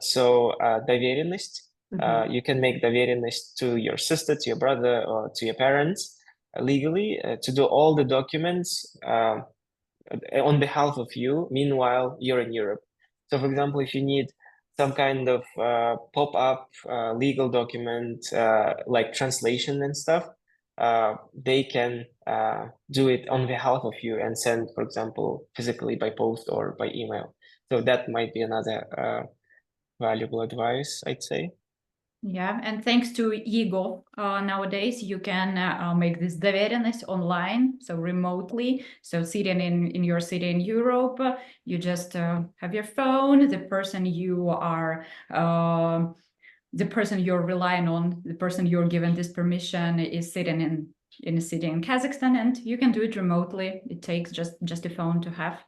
So доверенность. You can make доверенность to your sister, to your brother, or to your parents. legally to do all the documents on behalf of you. Meanwhile, you're in Europe. So, for example, if you need some kind of pop-up legal document like translation and stuff, they can do it on behalf of you and send, for example, physically by post or by email. So that might be another valuable advice, I'd say. Yeah, and thanks to Ego, nowadays you can make this доверенность online, so remotely. So sitting in your city in Europe, you just have your phone. The person you are, the person you're relying on, the person you're given this permission is sitting in a city in Kazakhstan, and you can do it remotely. It takes just a phone to have.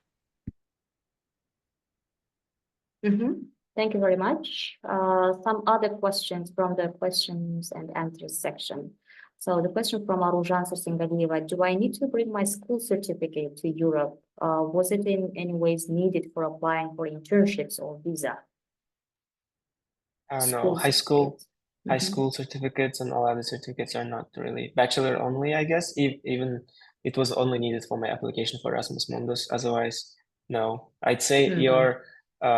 Thank you very much. Some other questions from the questions and answers section. So the question from Aruzhan Singalieva: do I need to bring my school certificate to Europe? Was it in any ways needed for applying for internships or visa? No, high school certificates and all other certificates are not really bachelor only, I guess. Even it was only needed for my application for Erasmus Mundus. Otherwise, no. I'd say your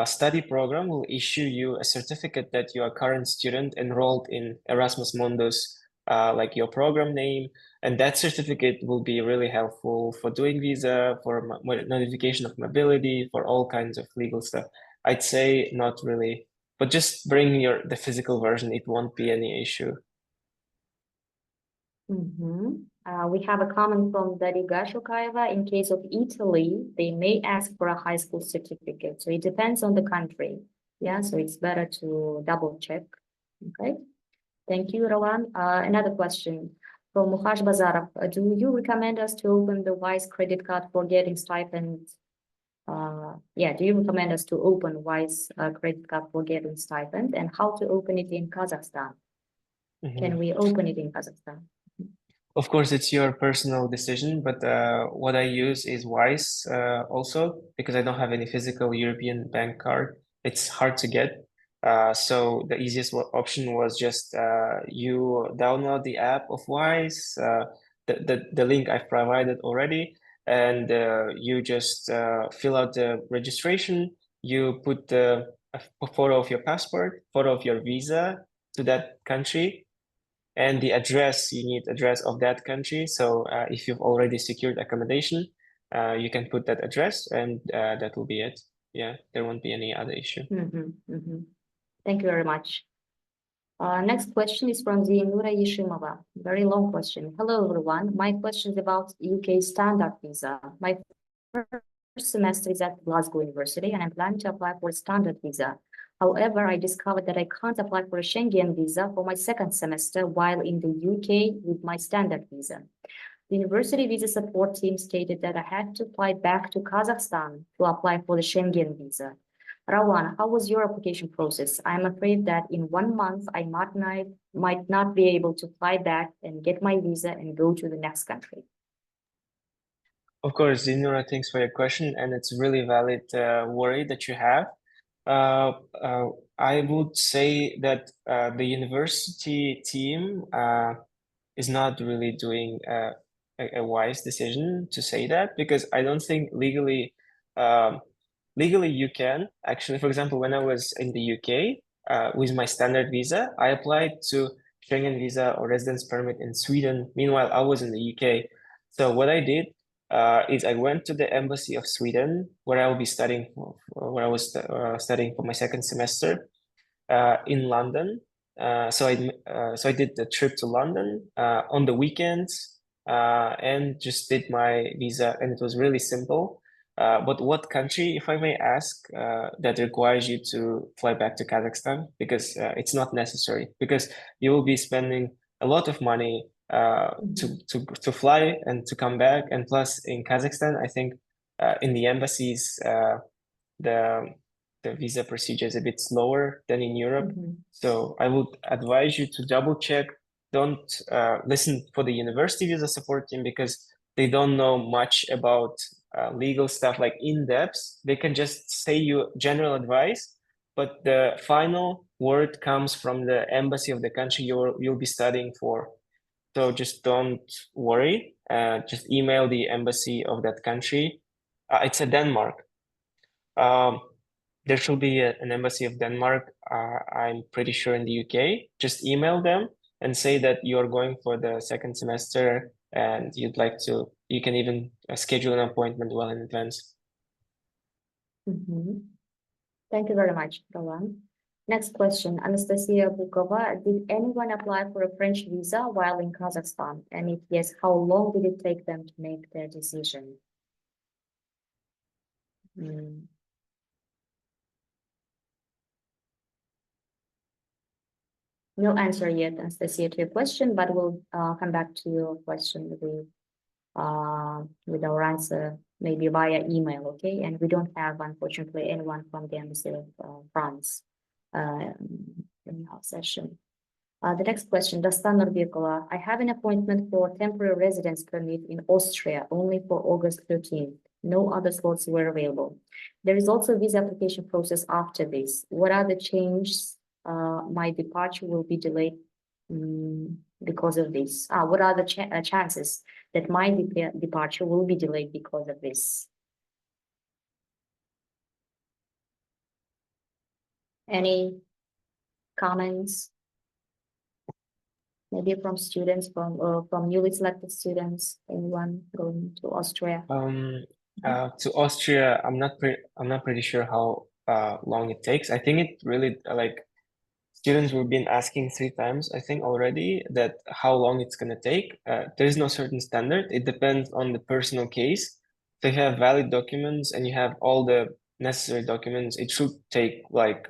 study program will issue you a certificate that you are a current student enrolled in Erasmus Mundus, like your program name, and that certificate will be really helpful for doing visa, for notification of mobility, for all kinds of legal stuff. I'd say not really, but just bring the physical version. It won't be any issue. We have a comment from Dariga Shokaeva. In case of Italy, they may ask for a high school certificate. So it depends on the country. Yeah, so it's better to double check. Okay. Thank you, Rowan. Another question from Muhash Bazarov. Do you recommend us to open the WISE credit card for getting stipend? Do you recommend us to open WISE credit card for getting stipend, and how to open it in Kazakhstan? Can we open it in Kazakhstan? Of course, it's your personal decision, but what I use is WISE also, because I don't have any physical European bank card. It's hard to get. So the easiest option was just you download the app of WISE, the link I've provided already, and you just fill out the registration. You put a photo of your passport, photo of your visa to that country, and the address. You need address of that country. So if you've already secured accommodation, you can put that address, and that will be it. Yeah, there won't be any other issue. Thank you very much. Next question is from Zinura Yeshimova. Very long question. Hello, everyone. My question is about UK standard visa. My first semester is at Glasgow University, and I'm planning to apply for a standard visa. However, I discovered that I can't apply for a Schengen visa for my second semester while in the UK with my standard visa. The university visa support team stated that I had to fly back to Kazakhstan to apply for the Schengen visa. Rawan, how was your application process? I'm afraid that in 1 month, I might not be able to fly back and get my visa and go to the next country. Of course, Zinura, thanks for your question, and it's really valid worry that you have. I would say that the university team is not really doing a wise decision to say that, because I don't think legally you can. Actually, for example, when I was in the UK with my standard visa, I applied to Schengen visa or residence permit in Sweden. Meanwhile, I was in the UK. So what I did is I went to the embassy of Sweden, where I will be studying where I was studying for my second semester in London. So I did the trip to London on the weekends and just did my visa, and it was really simple. But what country, if I may ask, that requires you to fly back to Kazakhstan? Because it's not necessary, because you will be spending a lot of money to fly and to come back. And plus in Kazakhstan, I think in the embassies, the visa procedure is a bit slower than in Europe. So I would advise you to double check. Don't listen for the university visa support team, because they don't know much about legal stuff like in depth. They can just say you general advice, but the final word comes from the embassy of the country you'll be studying for. So just don't worry. Just email the embassy of that country. It's a Denmark. There should be an embassy of Denmark. I'm pretty sure in the UK. Just email them and say that you're going for the second semester and you'd like to. You can even schedule an appointment well in advance. Thank you very much, Roland. Next question, Anastasia Bukova. Did anyone apply for a French visa while in Kazakhstan? And if yes, how long did it take them to make their decision? No answer yet, Anastasia, to your question, but we'll come back to your question with our answer, maybe via email, okay? And we don't have, unfortunately, anyone from the Embassy of France in our session. The next question, Dastan Nurbekova. I have an appointment for temporary residence permit in Austria only for August 13th. No other slots were available. There is also a visa application process after this. What are the changes? My departure will be delayed because of this. What are the chances that my departure will be delayed because of this? Any comments? Maybe from students, from newly selected students, anyone going to Austria? To Austria, I'm not pretty sure how long it takes. I think it really students were been asking 3 times, I think already, that how long it's gonna take. There is no certain standard. It depends on the personal case. So you have valid documents and you have all the necessary documents. It should take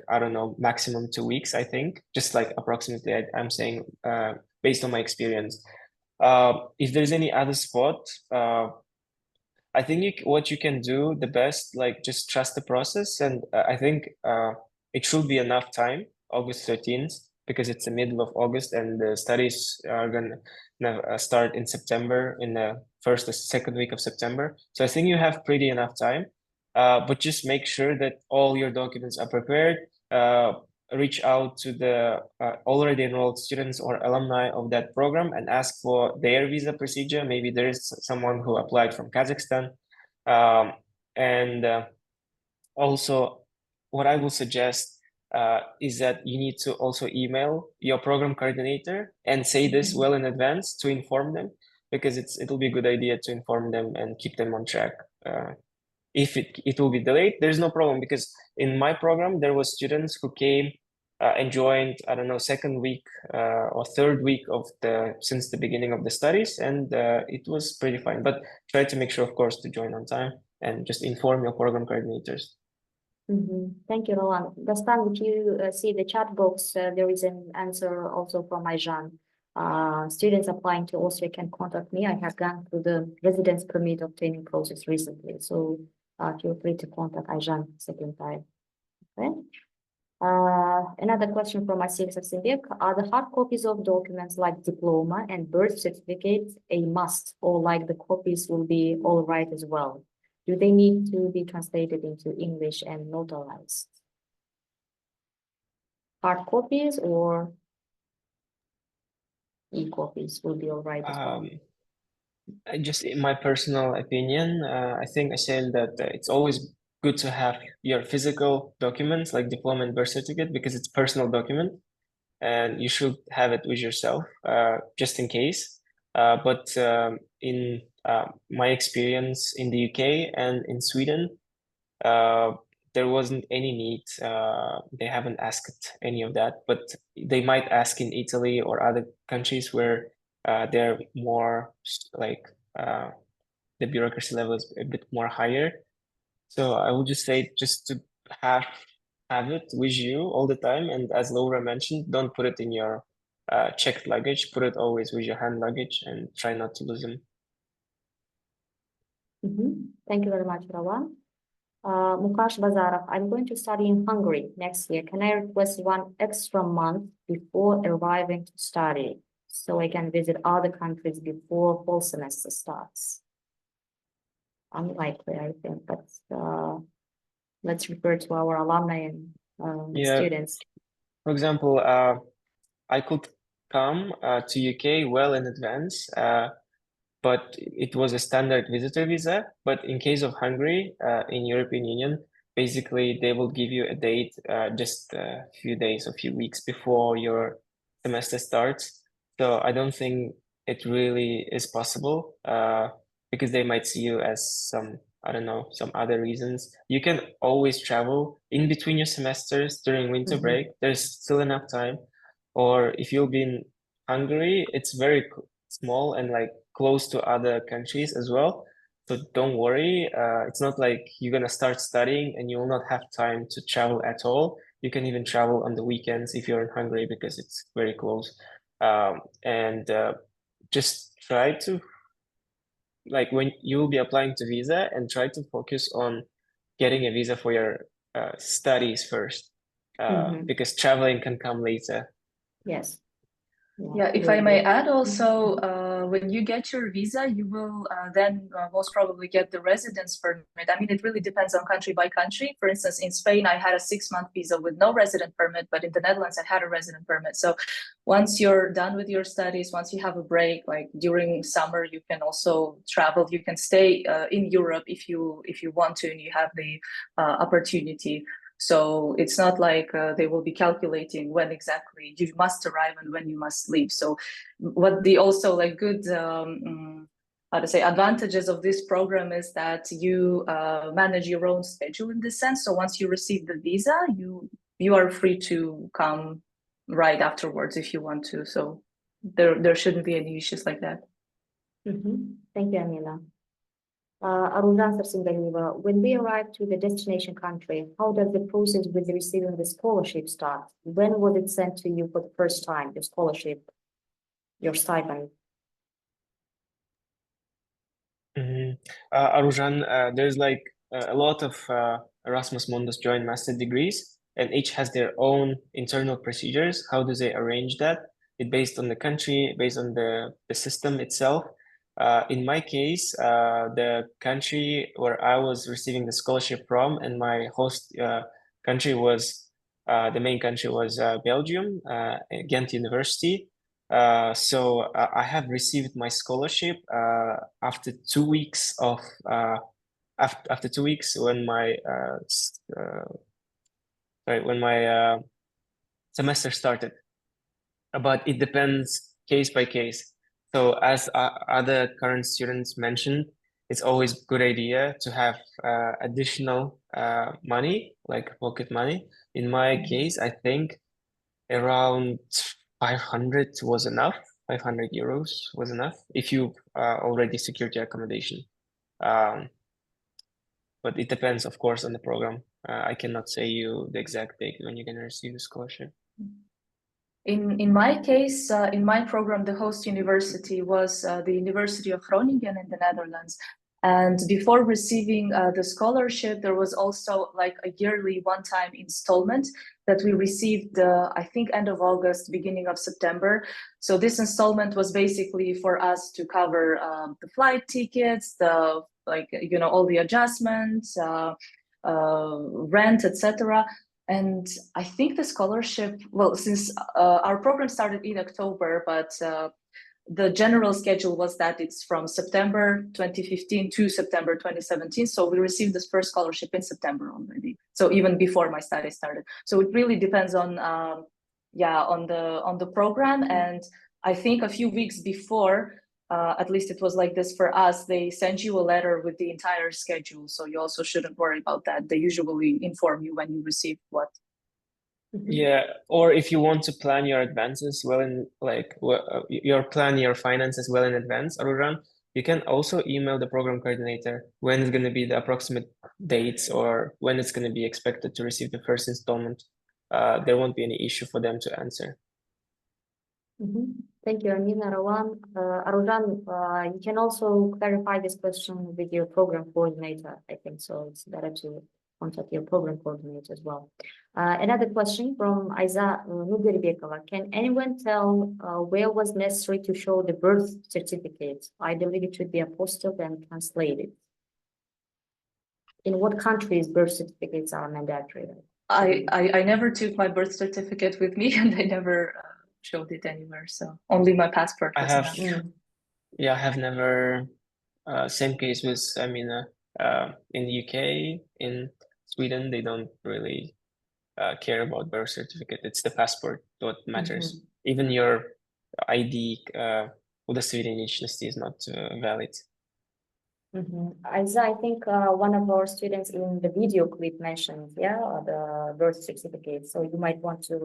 I don't know, maximum 2 weeks, I think. Just approximately, I'm saying based on my experience. If there's any other spot, I think what you can do the best, just trust the process. And I think it should be enough time, August 13th, because it's the middle of August and the studies are gonna start in September, in the first or second week of September. So I think you have pretty enough time, but just make sure that all your documents are prepared. Reach out to the already enrolled students or alumni of that program and ask for their visa procedure. Maybe there is someone who applied from Kazakhstan. And also, what I will suggest is that you need to also email your program coordinator and say this well in advance to inform them, because it'll be a good idea to inform them and keep them on track. If it will be delayed, there's no problem, because in my program there was students who came and joined, I don't know, second week or third week since the beginning of the studies, and it was pretty fine. But try to make sure, of course, to join on time and just inform your program coordinators. Thank you, Roland. Dastan, if you see the chat box, there is an answer also from Ayjan. Students applying to Austria can contact me. I have gone through the residence permit obtaining process recently, so feel free to contact Ayjan second time. Okay. Another question from Asil Saksevik. Are the hard copies of documents like diploma and birth certificate a must, or the copies will be all right as well? Do they need to be translated into English and notarized? Hard copies or e-copies will be all right as well? Just in my personal opinion, I think I said that it's always good to have your physical documents like diploma and birth certificate, because it's personal document and you should have it with yourself just in case. But in my experience in the UK and in Sweden, there wasn't any need. They haven't asked any of that, but they might ask in Italy or other countries where they're more the bureaucracy level is a bit more higher. So I would just say just to have it with you all the time. And as Laura mentioned, don't put it in your checked luggage. Put it always with your hand luggage and try not to lose them. Thank you very much, Rawan. Mukash Bazarov, I'm going to study in Hungary next year. Can I request 1 extra month before arriving to study so I can visit other countries before fall semester starts? Unlikely, I think, but let's refer to our alumni and students. For example, I could come to UK well in advance, but it was a standard visitor visa. But in case of Hungary, in European Union, basically they will give you a date just a few days, a few weeks before your semester starts. So I don't think it really is possible because they might see you as some, I don't know, some other reasons. You can always travel in between your semesters during winter break. There's still enough time. Or if you'll be in Hungary, it's very small and like close to other countries as well. So don't worry. It's not like you're gonna start studying and you will not have time to travel at all. You can even travel on the weekends if you're in Hungary because it's very close. And just try to, like, when you'll be applying to visa, and try to focus on getting a visa for your studies first, because traveling can come later. Yes. Yeah, if I may add also, when you get your visa, you will then most probably get the residence permit. I mean, it really depends on country by country. For instance, in Spain, I had a 6-month visa with no resident permit, but in the Netherlands, I had a resident permit. So once you're done with your studies, once you have a break, like during summer, you can also travel. You can stay in Europe if you want to, and you have the opportunity. So it's not like they will be calculating when exactly you must arrive and when you must leave. So what the also like good how to say advantages of this program is that you manage your own schedule in this sense. So once you receive the visa, you are free to come right afterwards if you want to. So there shouldn't be any issues like that. Thank you, Amina. Aruzhan Sarsinganiva, when we arrive to the destination country, how does the process with receiving the scholarship start? When was it sent to you for the first time, your scholarship, your stipend? Aruzhan, there's like a lot of Erasmus Mundus joint master degrees, and each has their own internal procedures. How do they arrange that? It's based on the country, based on the system itself. In my case, the country where I was receiving the scholarship from, and my host country was, the main country was Belgium, Ghent University. So I have received my scholarship after 2 weeks of after 2 weeks when my semester started. But it depends case by case. So as other current students mentioned, it's always a good idea to have additional money, like pocket money. In my case, I think around 500 was enough. 500 euros was enough if you already secured your accommodation. But it depends, of course, on the program. I cannot say you the exact date when you're going to receive the scholarship. In my case, in my program, the host university was the University of Groningen in the Netherlands. And before receiving the scholarship, there was also like a yearly one-time installment that we received, I think, end of August, beginning of September. So this installment was basically for us to cover the flight tickets, the all the adjustments, rent, etc. And I think the scholarship, well, since our program started in October, but the general schedule was that it's from September 2015 to September 2017. So we received this first scholarship in September already. So even before my studies started. So it really depends on, on the program. And I think a few weeks before, at least it was like this for us, they send you a letter with the entire schedule. So you also shouldn't worry about that. They usually inform you when you receive what. Yeah, or if you want to plan your advances well in your finances well in advance, Aruzhan, you can also email the program coordinator when it's going to be the approximate dates or when it's going to be expected to receive the first installment. There won't be any issue for them to answer. Thank you, Amina. Aruzhan, you can also clarify this question with your program coordinator. I think so. It's better to contact your program coordinator as well. Another question from Aiza Nugerbekova. Can anyone tell where was necessary to show the birth certificate? I believe it should be apostilled and translated. In what countries birth certificates are mandatory? I never took my birth certificate with me, and I never showed it anywhere. So only my passport I was have, enough. yeah, I have never, same case with Amina. In the UK, in Sweden, they don't really care about birth certificate. It's the passport what matters. Even your ID, udостоверение is not valid. Aiza, I think one of our students in the video clip mentioned, yeah, the birth certificate. So you might want to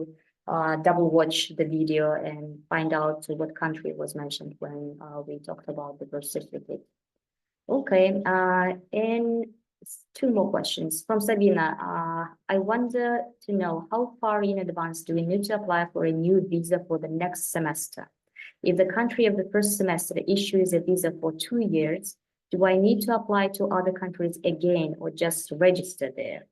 double watch the video and find out what country was mentioned when we talked about the birth certificate. Okay, and two more questions from Sabina. I wonder to know how far in advance do we need to apply for a new visa for the next semester? If the country of the first semester issues a visa for 2 years, do I need to apply to other countries again or just register there?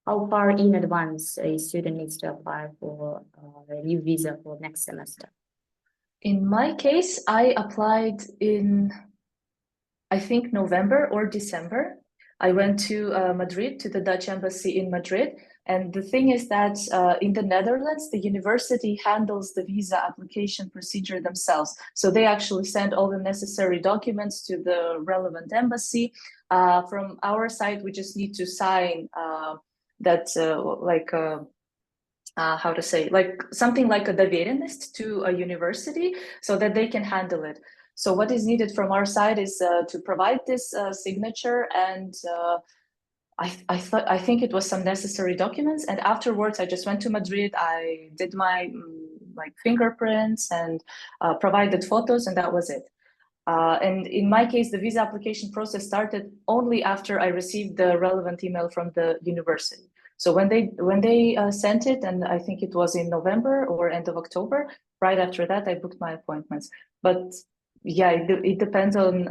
How far in advance a student needs to apply for a new visa for next semester? In my case, I applied in, I think, November or December. I went to Madrid, to the Dutch embassy in Madrid. And the thing is that in the Netherlands, the university handles the visa application procedure themselves. So they actually send all the necessary documents to the relevant embassy. From our side, we just need to sign that how to say, like something like a доверенность to a university so that they can handle it. So what is needed from our side is to provide this signature, and I think it was some necessary documents. And afterwards, I just went to Madrid. I did my like fingerprints and provided photos, and that was it. And in my case, the visa application process started only after I received the relevant email from the university. So when they sent it, and I think it was in November or end of October, right after that, I booked my appointments. But yeah, it depends on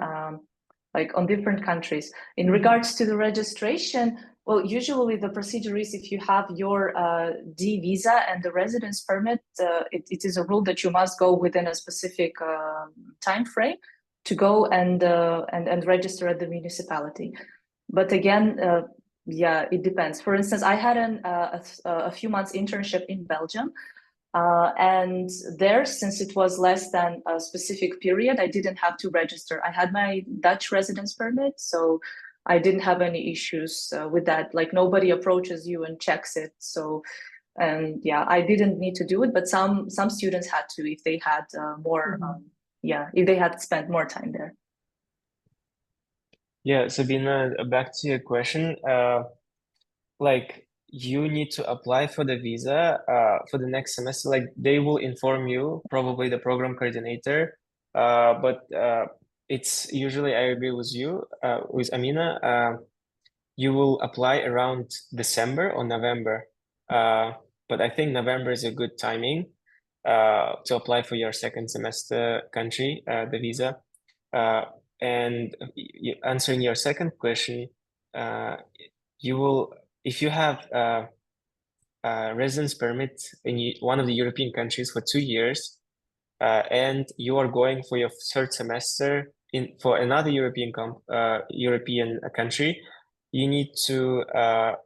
like on different countries. In regards to the registration, well, usually the procedure is if you have your D visa and the residence permit, it is a rule that you must go within a specific time frame to go and register at the municipality. But again, yeah, it depends. For instance, I had a few months internship in Belgium, and there, since it was less than a specific period, I didn't have to register. I had my Dutch residence permit, so I didn't have any issues with that. Like nobody approaches you and checks it. So, and yeah, I didn't need to do it, but some students had to if they had more, yeah, if they had spent more time there. Yeah, Sabina, back to your question. Like you need to apply for the visa for the next semester. Like they will inform you, probably the program coordinator. But it's usually, I agree with you, with Amina. You will apply around December or November. But I think November is a good timing to apply for your second semester country, the visa. And answering your second question, you will, if you have a residence permit in one of the European countries for 2 years, and you are going for your third semester for another European country, you need to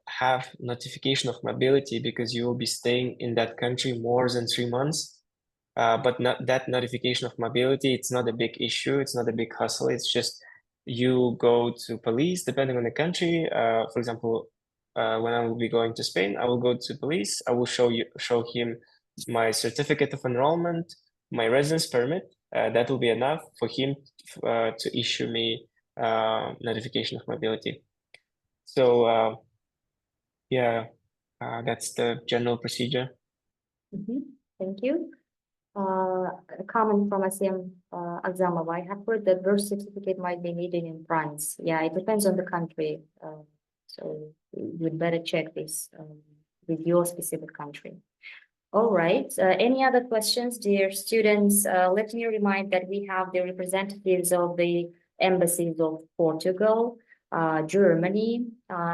have notification of mobility because you will be staying in that country more than 3 months. But that notification of mobility, it's not a big issue. It's not a big hustle. It's just you go to police, depending on the country. For example, when I will be going to Spain, I will go to police. I will show him my certificate of enrollment, my residence permit. That will be enough for him to issue me notification of mobility. So yeah, that's the general procedure. Thank you. A comment from Asim Agzamova. I have heard that birth certificate might be needed in France. Yeah, it depends on the country. So you'd better check this with your specific country. All right. Any other questions, dear students? Let me remind that we have the representatives of the embassies of Portugal, Germany,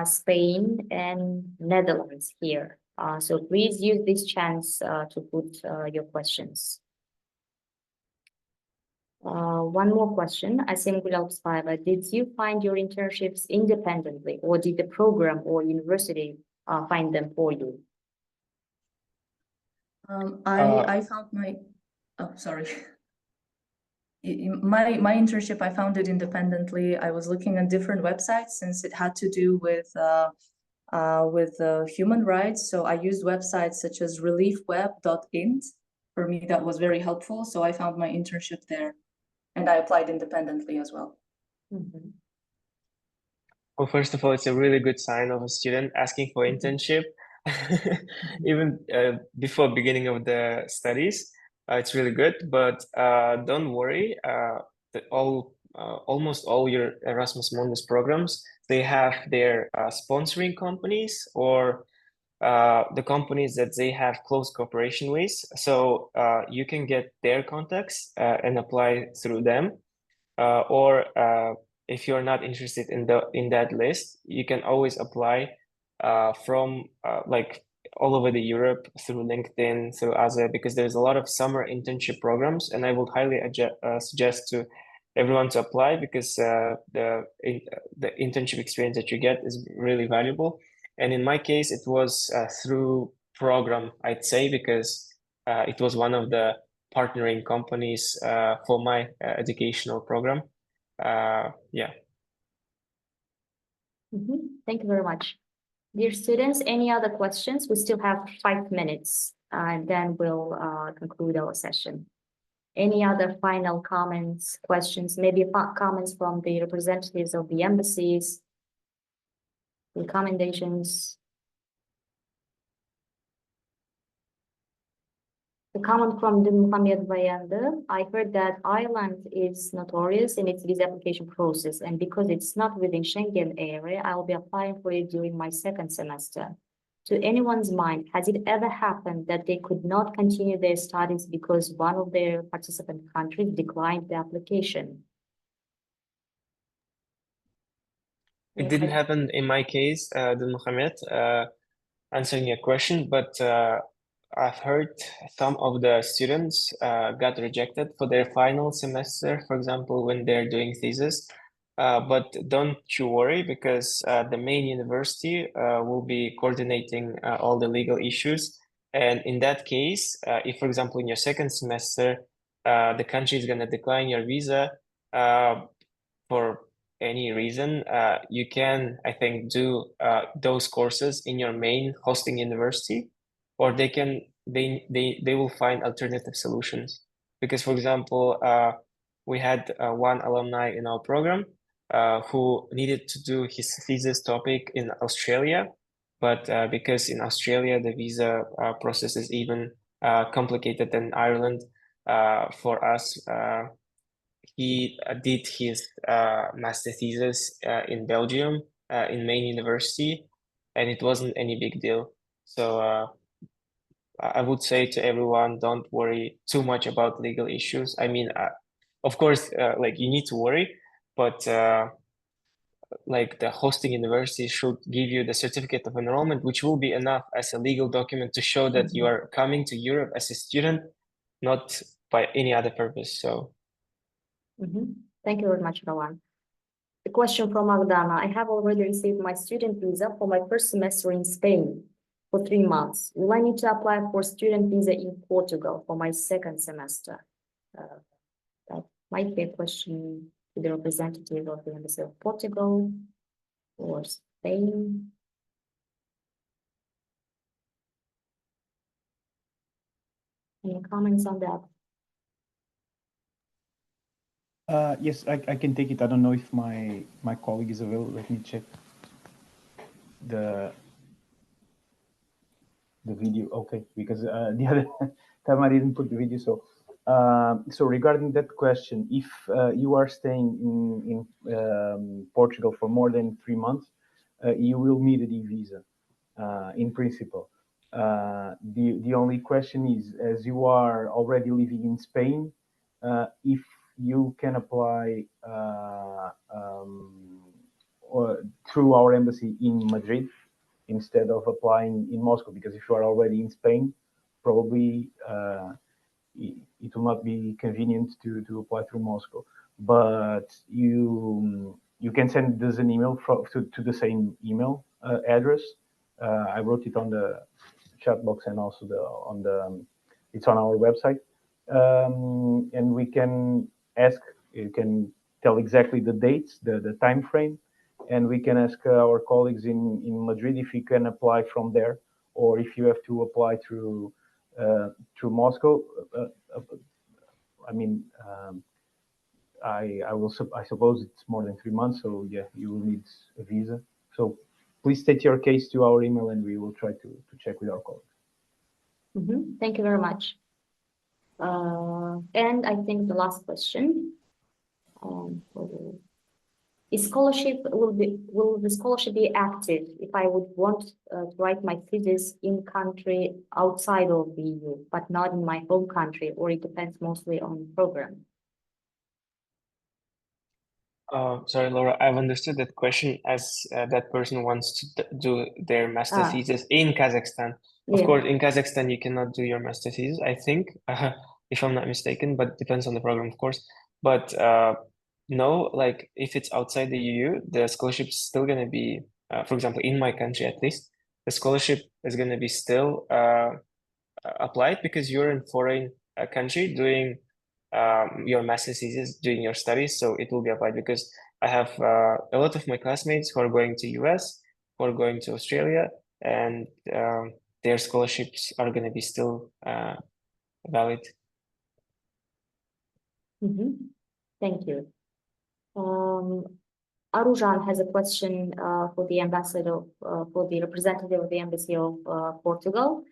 Spain, and Netherlands here. So please use this chance to put your questions. One more question. Asim Gulabspayeva, did you find your internships independently, or did the program or university find them for you? I found my, oh, sorry. My internship, I found it independently. I was looking at different websites since it had to do with human rights. So I used websites such as reliefweb.int. For me, that was very helpful. So I found my internship there, and I applied independently as well. Mhm. Well, first of all, it's a really good sign of a student asking for internship, even before beginning of the studies. It's really good, but don't worry. Almost all your Erasmus Mundus programs, they have their sponsoring companies or the companies that they have close cooperation with. So you can get their contacts and apply through them. Or if you're not interested in that list, you can always apply from like all over the Europe through LinkedIn, through other, because there's a lot of summer internship programs, and I would highly suggest to everyone to apply because the internship experience that you get is really valuable. And in my case, it was through program, I'd say, because it was one of the partnering companies for my educational program. Yeah. Thank you very much. Dear students, any other questions? We still have 5 minutes, and then we'll conclude our session. Any other final comments, questions, maybe comments from the representatives of the embassies, recommendations? The comment from Muhammad Bayandı. I heard that Ireland is notorious in its visa application process, and because it's not within Schengen area, I will be applying for it during my second semester. To anyone's mind, has it ever happened that they could not continue their studies because one of their participant countries declined the application? It didn't happen in my case, Muhammad, answering your question, but I've heard some of the students got rejected for their final semester, for example, when they're doing thesis. But don't you worry, because the main university will be coordinating all the legal issues. And in that case, if, for example, in your second semester, the country is going to decline your visa for any reason, you can, I think, do those courses in your main hosting university, or they will find alternative solutions. Because, for example, we had one alumni in our program who needed to do his thesis topic in Australia, but because in Australia the visa process is even complicated than Ireland, for us, he did his master thesis in Belgium, in Main University, and it wasn't any big deal. So I would say to everyone, don't worry too much about legal issues. I mean, of course, like you need to worry, but like the hosting university should give you the certificate of enrollment, which will be enough as a legal document to show that you are coming to Europe as a student, not by any other purpose. So. Thank you very much, Rawan. A question from Magdana. I have already received my student visa for my first semester in Spain for 3 months. Will I need to apply for student visa in Portugal for my second semester? That might be a question to the representative of the Embassy of Portugal or Spain. Any comments on that? Yes, I can take it. I don't know if my colleague is available. Let me check the video. Okay, because the other time I didn't put the video. So regarding that question, if you are staying in Portugal for more than 3 months, you will need a D visa in principle. The only question is, as you are already living in Spain, if you can apply or through our embassy in Madrid instead of applying in Moscow, because if you are already in Spain, probably it will not be convenient to apply through Moscow. But you can send us an email to the same email address. I wrote it on the chat box and also it's on our website. And we can ask, you can tell exactly the dates, the time frame, and we can ask our colleagues in Madrid if you can apply from there, or if you have to apply through Moscow. I mean, I suppose it's more than 3 months, so yeah, you will need a visa. So please state your case to our email, and we will try to check with our colleagues. Thank you very much. And I think the last question. Will the scholarship be active if I would want to write my thesis in country outside of the EU, but not in my home country, or it depends mostly on the program? Sorry, Laura, I've understood that question as that person wants to do their master thesis in Kazakhstan. Of course, in Kazakhstan, you cannot do your master thesis, I think, if I'm not mistaken, but it depends on the program, of course. But no, like if it's outside the EU, the scholarship is still going to be, for example, in my country at least, the scholarship is going to be still applied because you're in foreign country doing your master's thesis, doing your studies, so it will be applied because I have a lot of my classmates who are going to US, who are going to Australia, and their scholarships are going to be still valid. Thank you. Arujan has a question for the ambassador, for the representative of the Embassy of Portugal.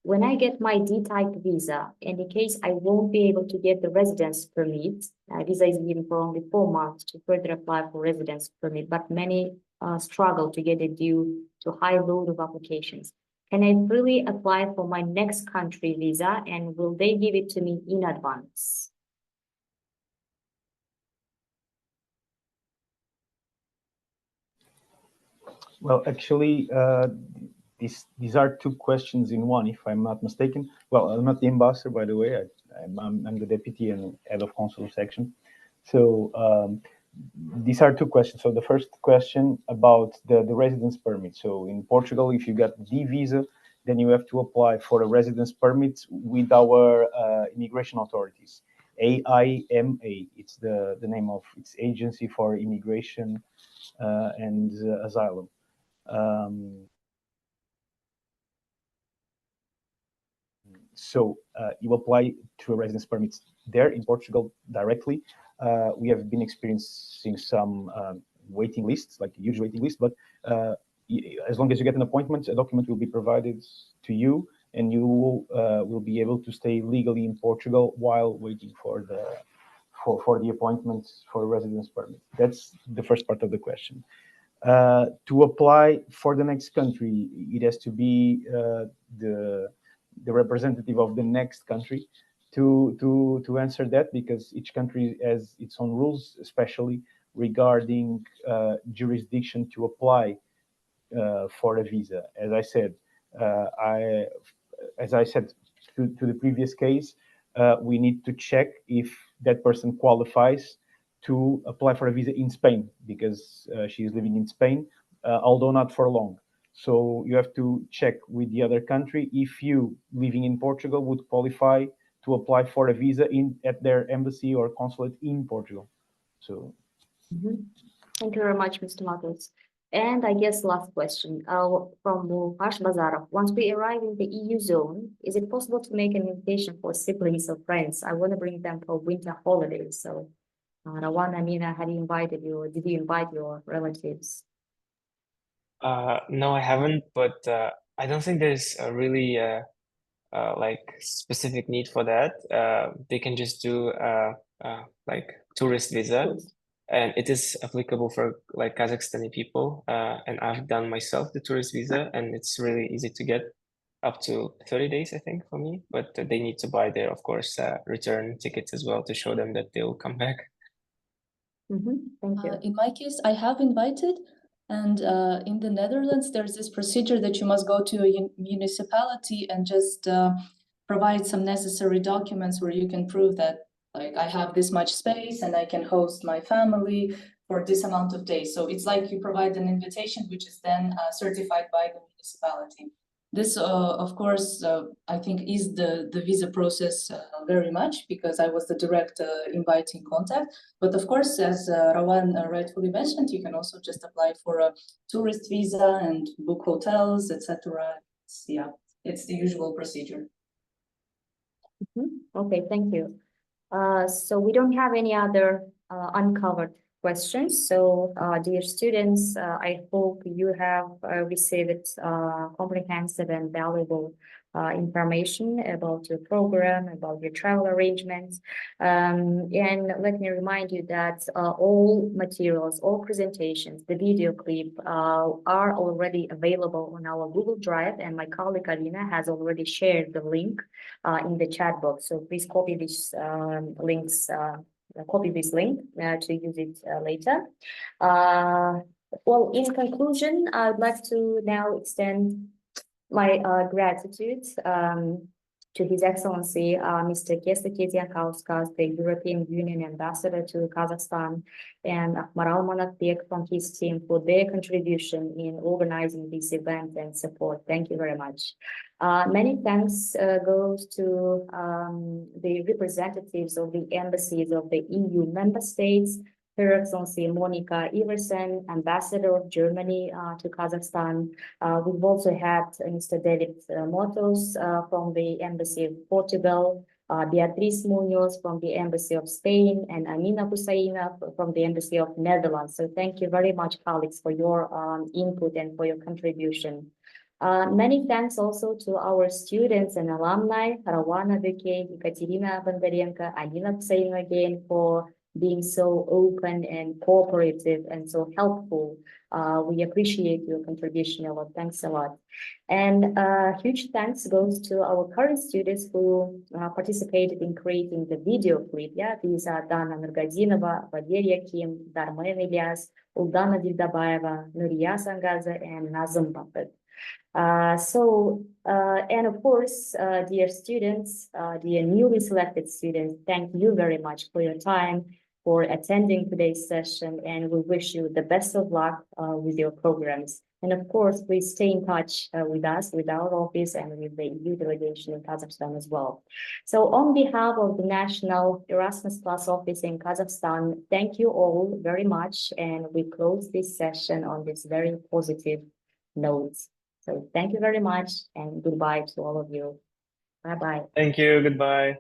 When I get my D-type visa, and in case I won't be able to get the residence permit, visa is given for only 4 months to further apply for residence permit, but many struggle to get it due to high load of applications. Can I freely apply for my next country visa, and will they give it to me in advance? Well, actually, these are 2 questions in one, if I'm not mistaken. Well, I'm not the ambassador, by the way. I'm the deputy and head of consular section. So these are 2 questions. So the first question about the residence permit. So in Portugal, if you get D visa, then you have to apply for a residence permit with our immigration authorities. AIMA, it's the name of its agency for immigration and asylum. So you apply to a residence permit there in Portugal directly. We have been experiencing some waiting lists, like huge waiting lists, but as long as you get an appointment, a document will be provided to you, and you will be able to stay legally in Portugal while waiting for the appointment for a residence permit. That's the first part of the question. To apply for the next country, it has to be the representative of the next country to answer that, because each country has its own rules, especially regarding jurisdiction to apply for a visa. As I said to the previous case, we need to check if that person qualifies to apply for a visa in Spain, because she is living in Spain, although not for long. So you have to check with the other country if you living in Portugal would qualify to apply for a visa at their embassy or consulate in Portugal. So Thank you very much, Mr. Matos. And I guess last question from Muhash Bazarov. Once we arrive in the EU zone, is it possible to make an invitation for siblings or friends? I want to bring them for winter holidays. So Rawan, Amina, have you invited you, or did you invite your relatives? No, I haven't, but I don't think there's a really like specific need for that. They can just do like tourist visa, and it is applicable for like Kazakhstani people. And I've done myself the tourist visa, and it's really easy to get, up to 30 days, I think, for me. But they need to buy their, of course, return tickets as well to show them that they'll come back. Thank you. In my case, I have invited, and in the Netherlands, there's this procedure that you must go to a municipality and just provide some necessary documents where you can prove that like I have this much space and I can host my family for this amount of days. So it's like you provide an invitation, which is then certified by the municipality. This, of course, I think is the visa process very much because I was the direct inviting contact. But of course, as Rawan rightfully mentioned, you can also just apply for a tourist visa and book hotels, etc. Yeah, it's the usual procedure. Okay, thank you. So we don't have any other uncovered questions. So dear students, I hope you have received comprehensive and valuable information about your program, about your travel arrangements. And let me remind you that all materials, all presentations, the video clip are already available on our Google Drive, and my colleague Alina has already shared the link in the chat box. So please copy these links, copy this link to use it later. Well, in conclusion, I'd like to now extend my gratitude to His Excellency, Mr. Kęstutis Jankauskas, the European Union Ambassador to Kazakhstan, and Akmaral Monatbek from his team for their contribution in organizing this event and support. Thank you very much. Many thanks goes to the representatives of the embassies of the EU member states, Her Excellency Monica Iversen, Ambassador of Germany to Kazakhstan. We've also had Mr. David Motos from the Embassy of Portugal, Beatriz Munoz from the Embassy of Spain, and Amina Hussaina from the Embassy of Netherlands. So thank you very much, colleagues, for your input and for your contribution. Many thanks also to our students and alumni, Rawana Beke, Ekaterina Bondarenko, Anina Hussaina again, for being so open and cooperative and so helpful. We appreciate your contribution a lot. Thanks a lot. And huge thanks goes to our current students who participated in creating the video clip. Yeah, these are Dana Nurgadinova, Valeria Kim, Darmen Ilyas, Uldana Dildabayeva, Nuria Sangaza, and Nazım Buffett. And of course, dear students, dear newly selected students, thank you very much for your time, for attending today's session, and we wish you the best of luck with your programs. And of course, please stay in touch with us, with our office, and with the EU delegation in Kazakhstan as well. So on behalf of the National Erasmus Plus office in Kazakhstan, thank you all very much, and we close this session on this very positive note. So thank you very much, and goodbye to all of you. Bye-bye. Thank you. Goodbye.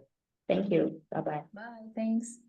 Thank you. Bye-bye. Bye. Thanks.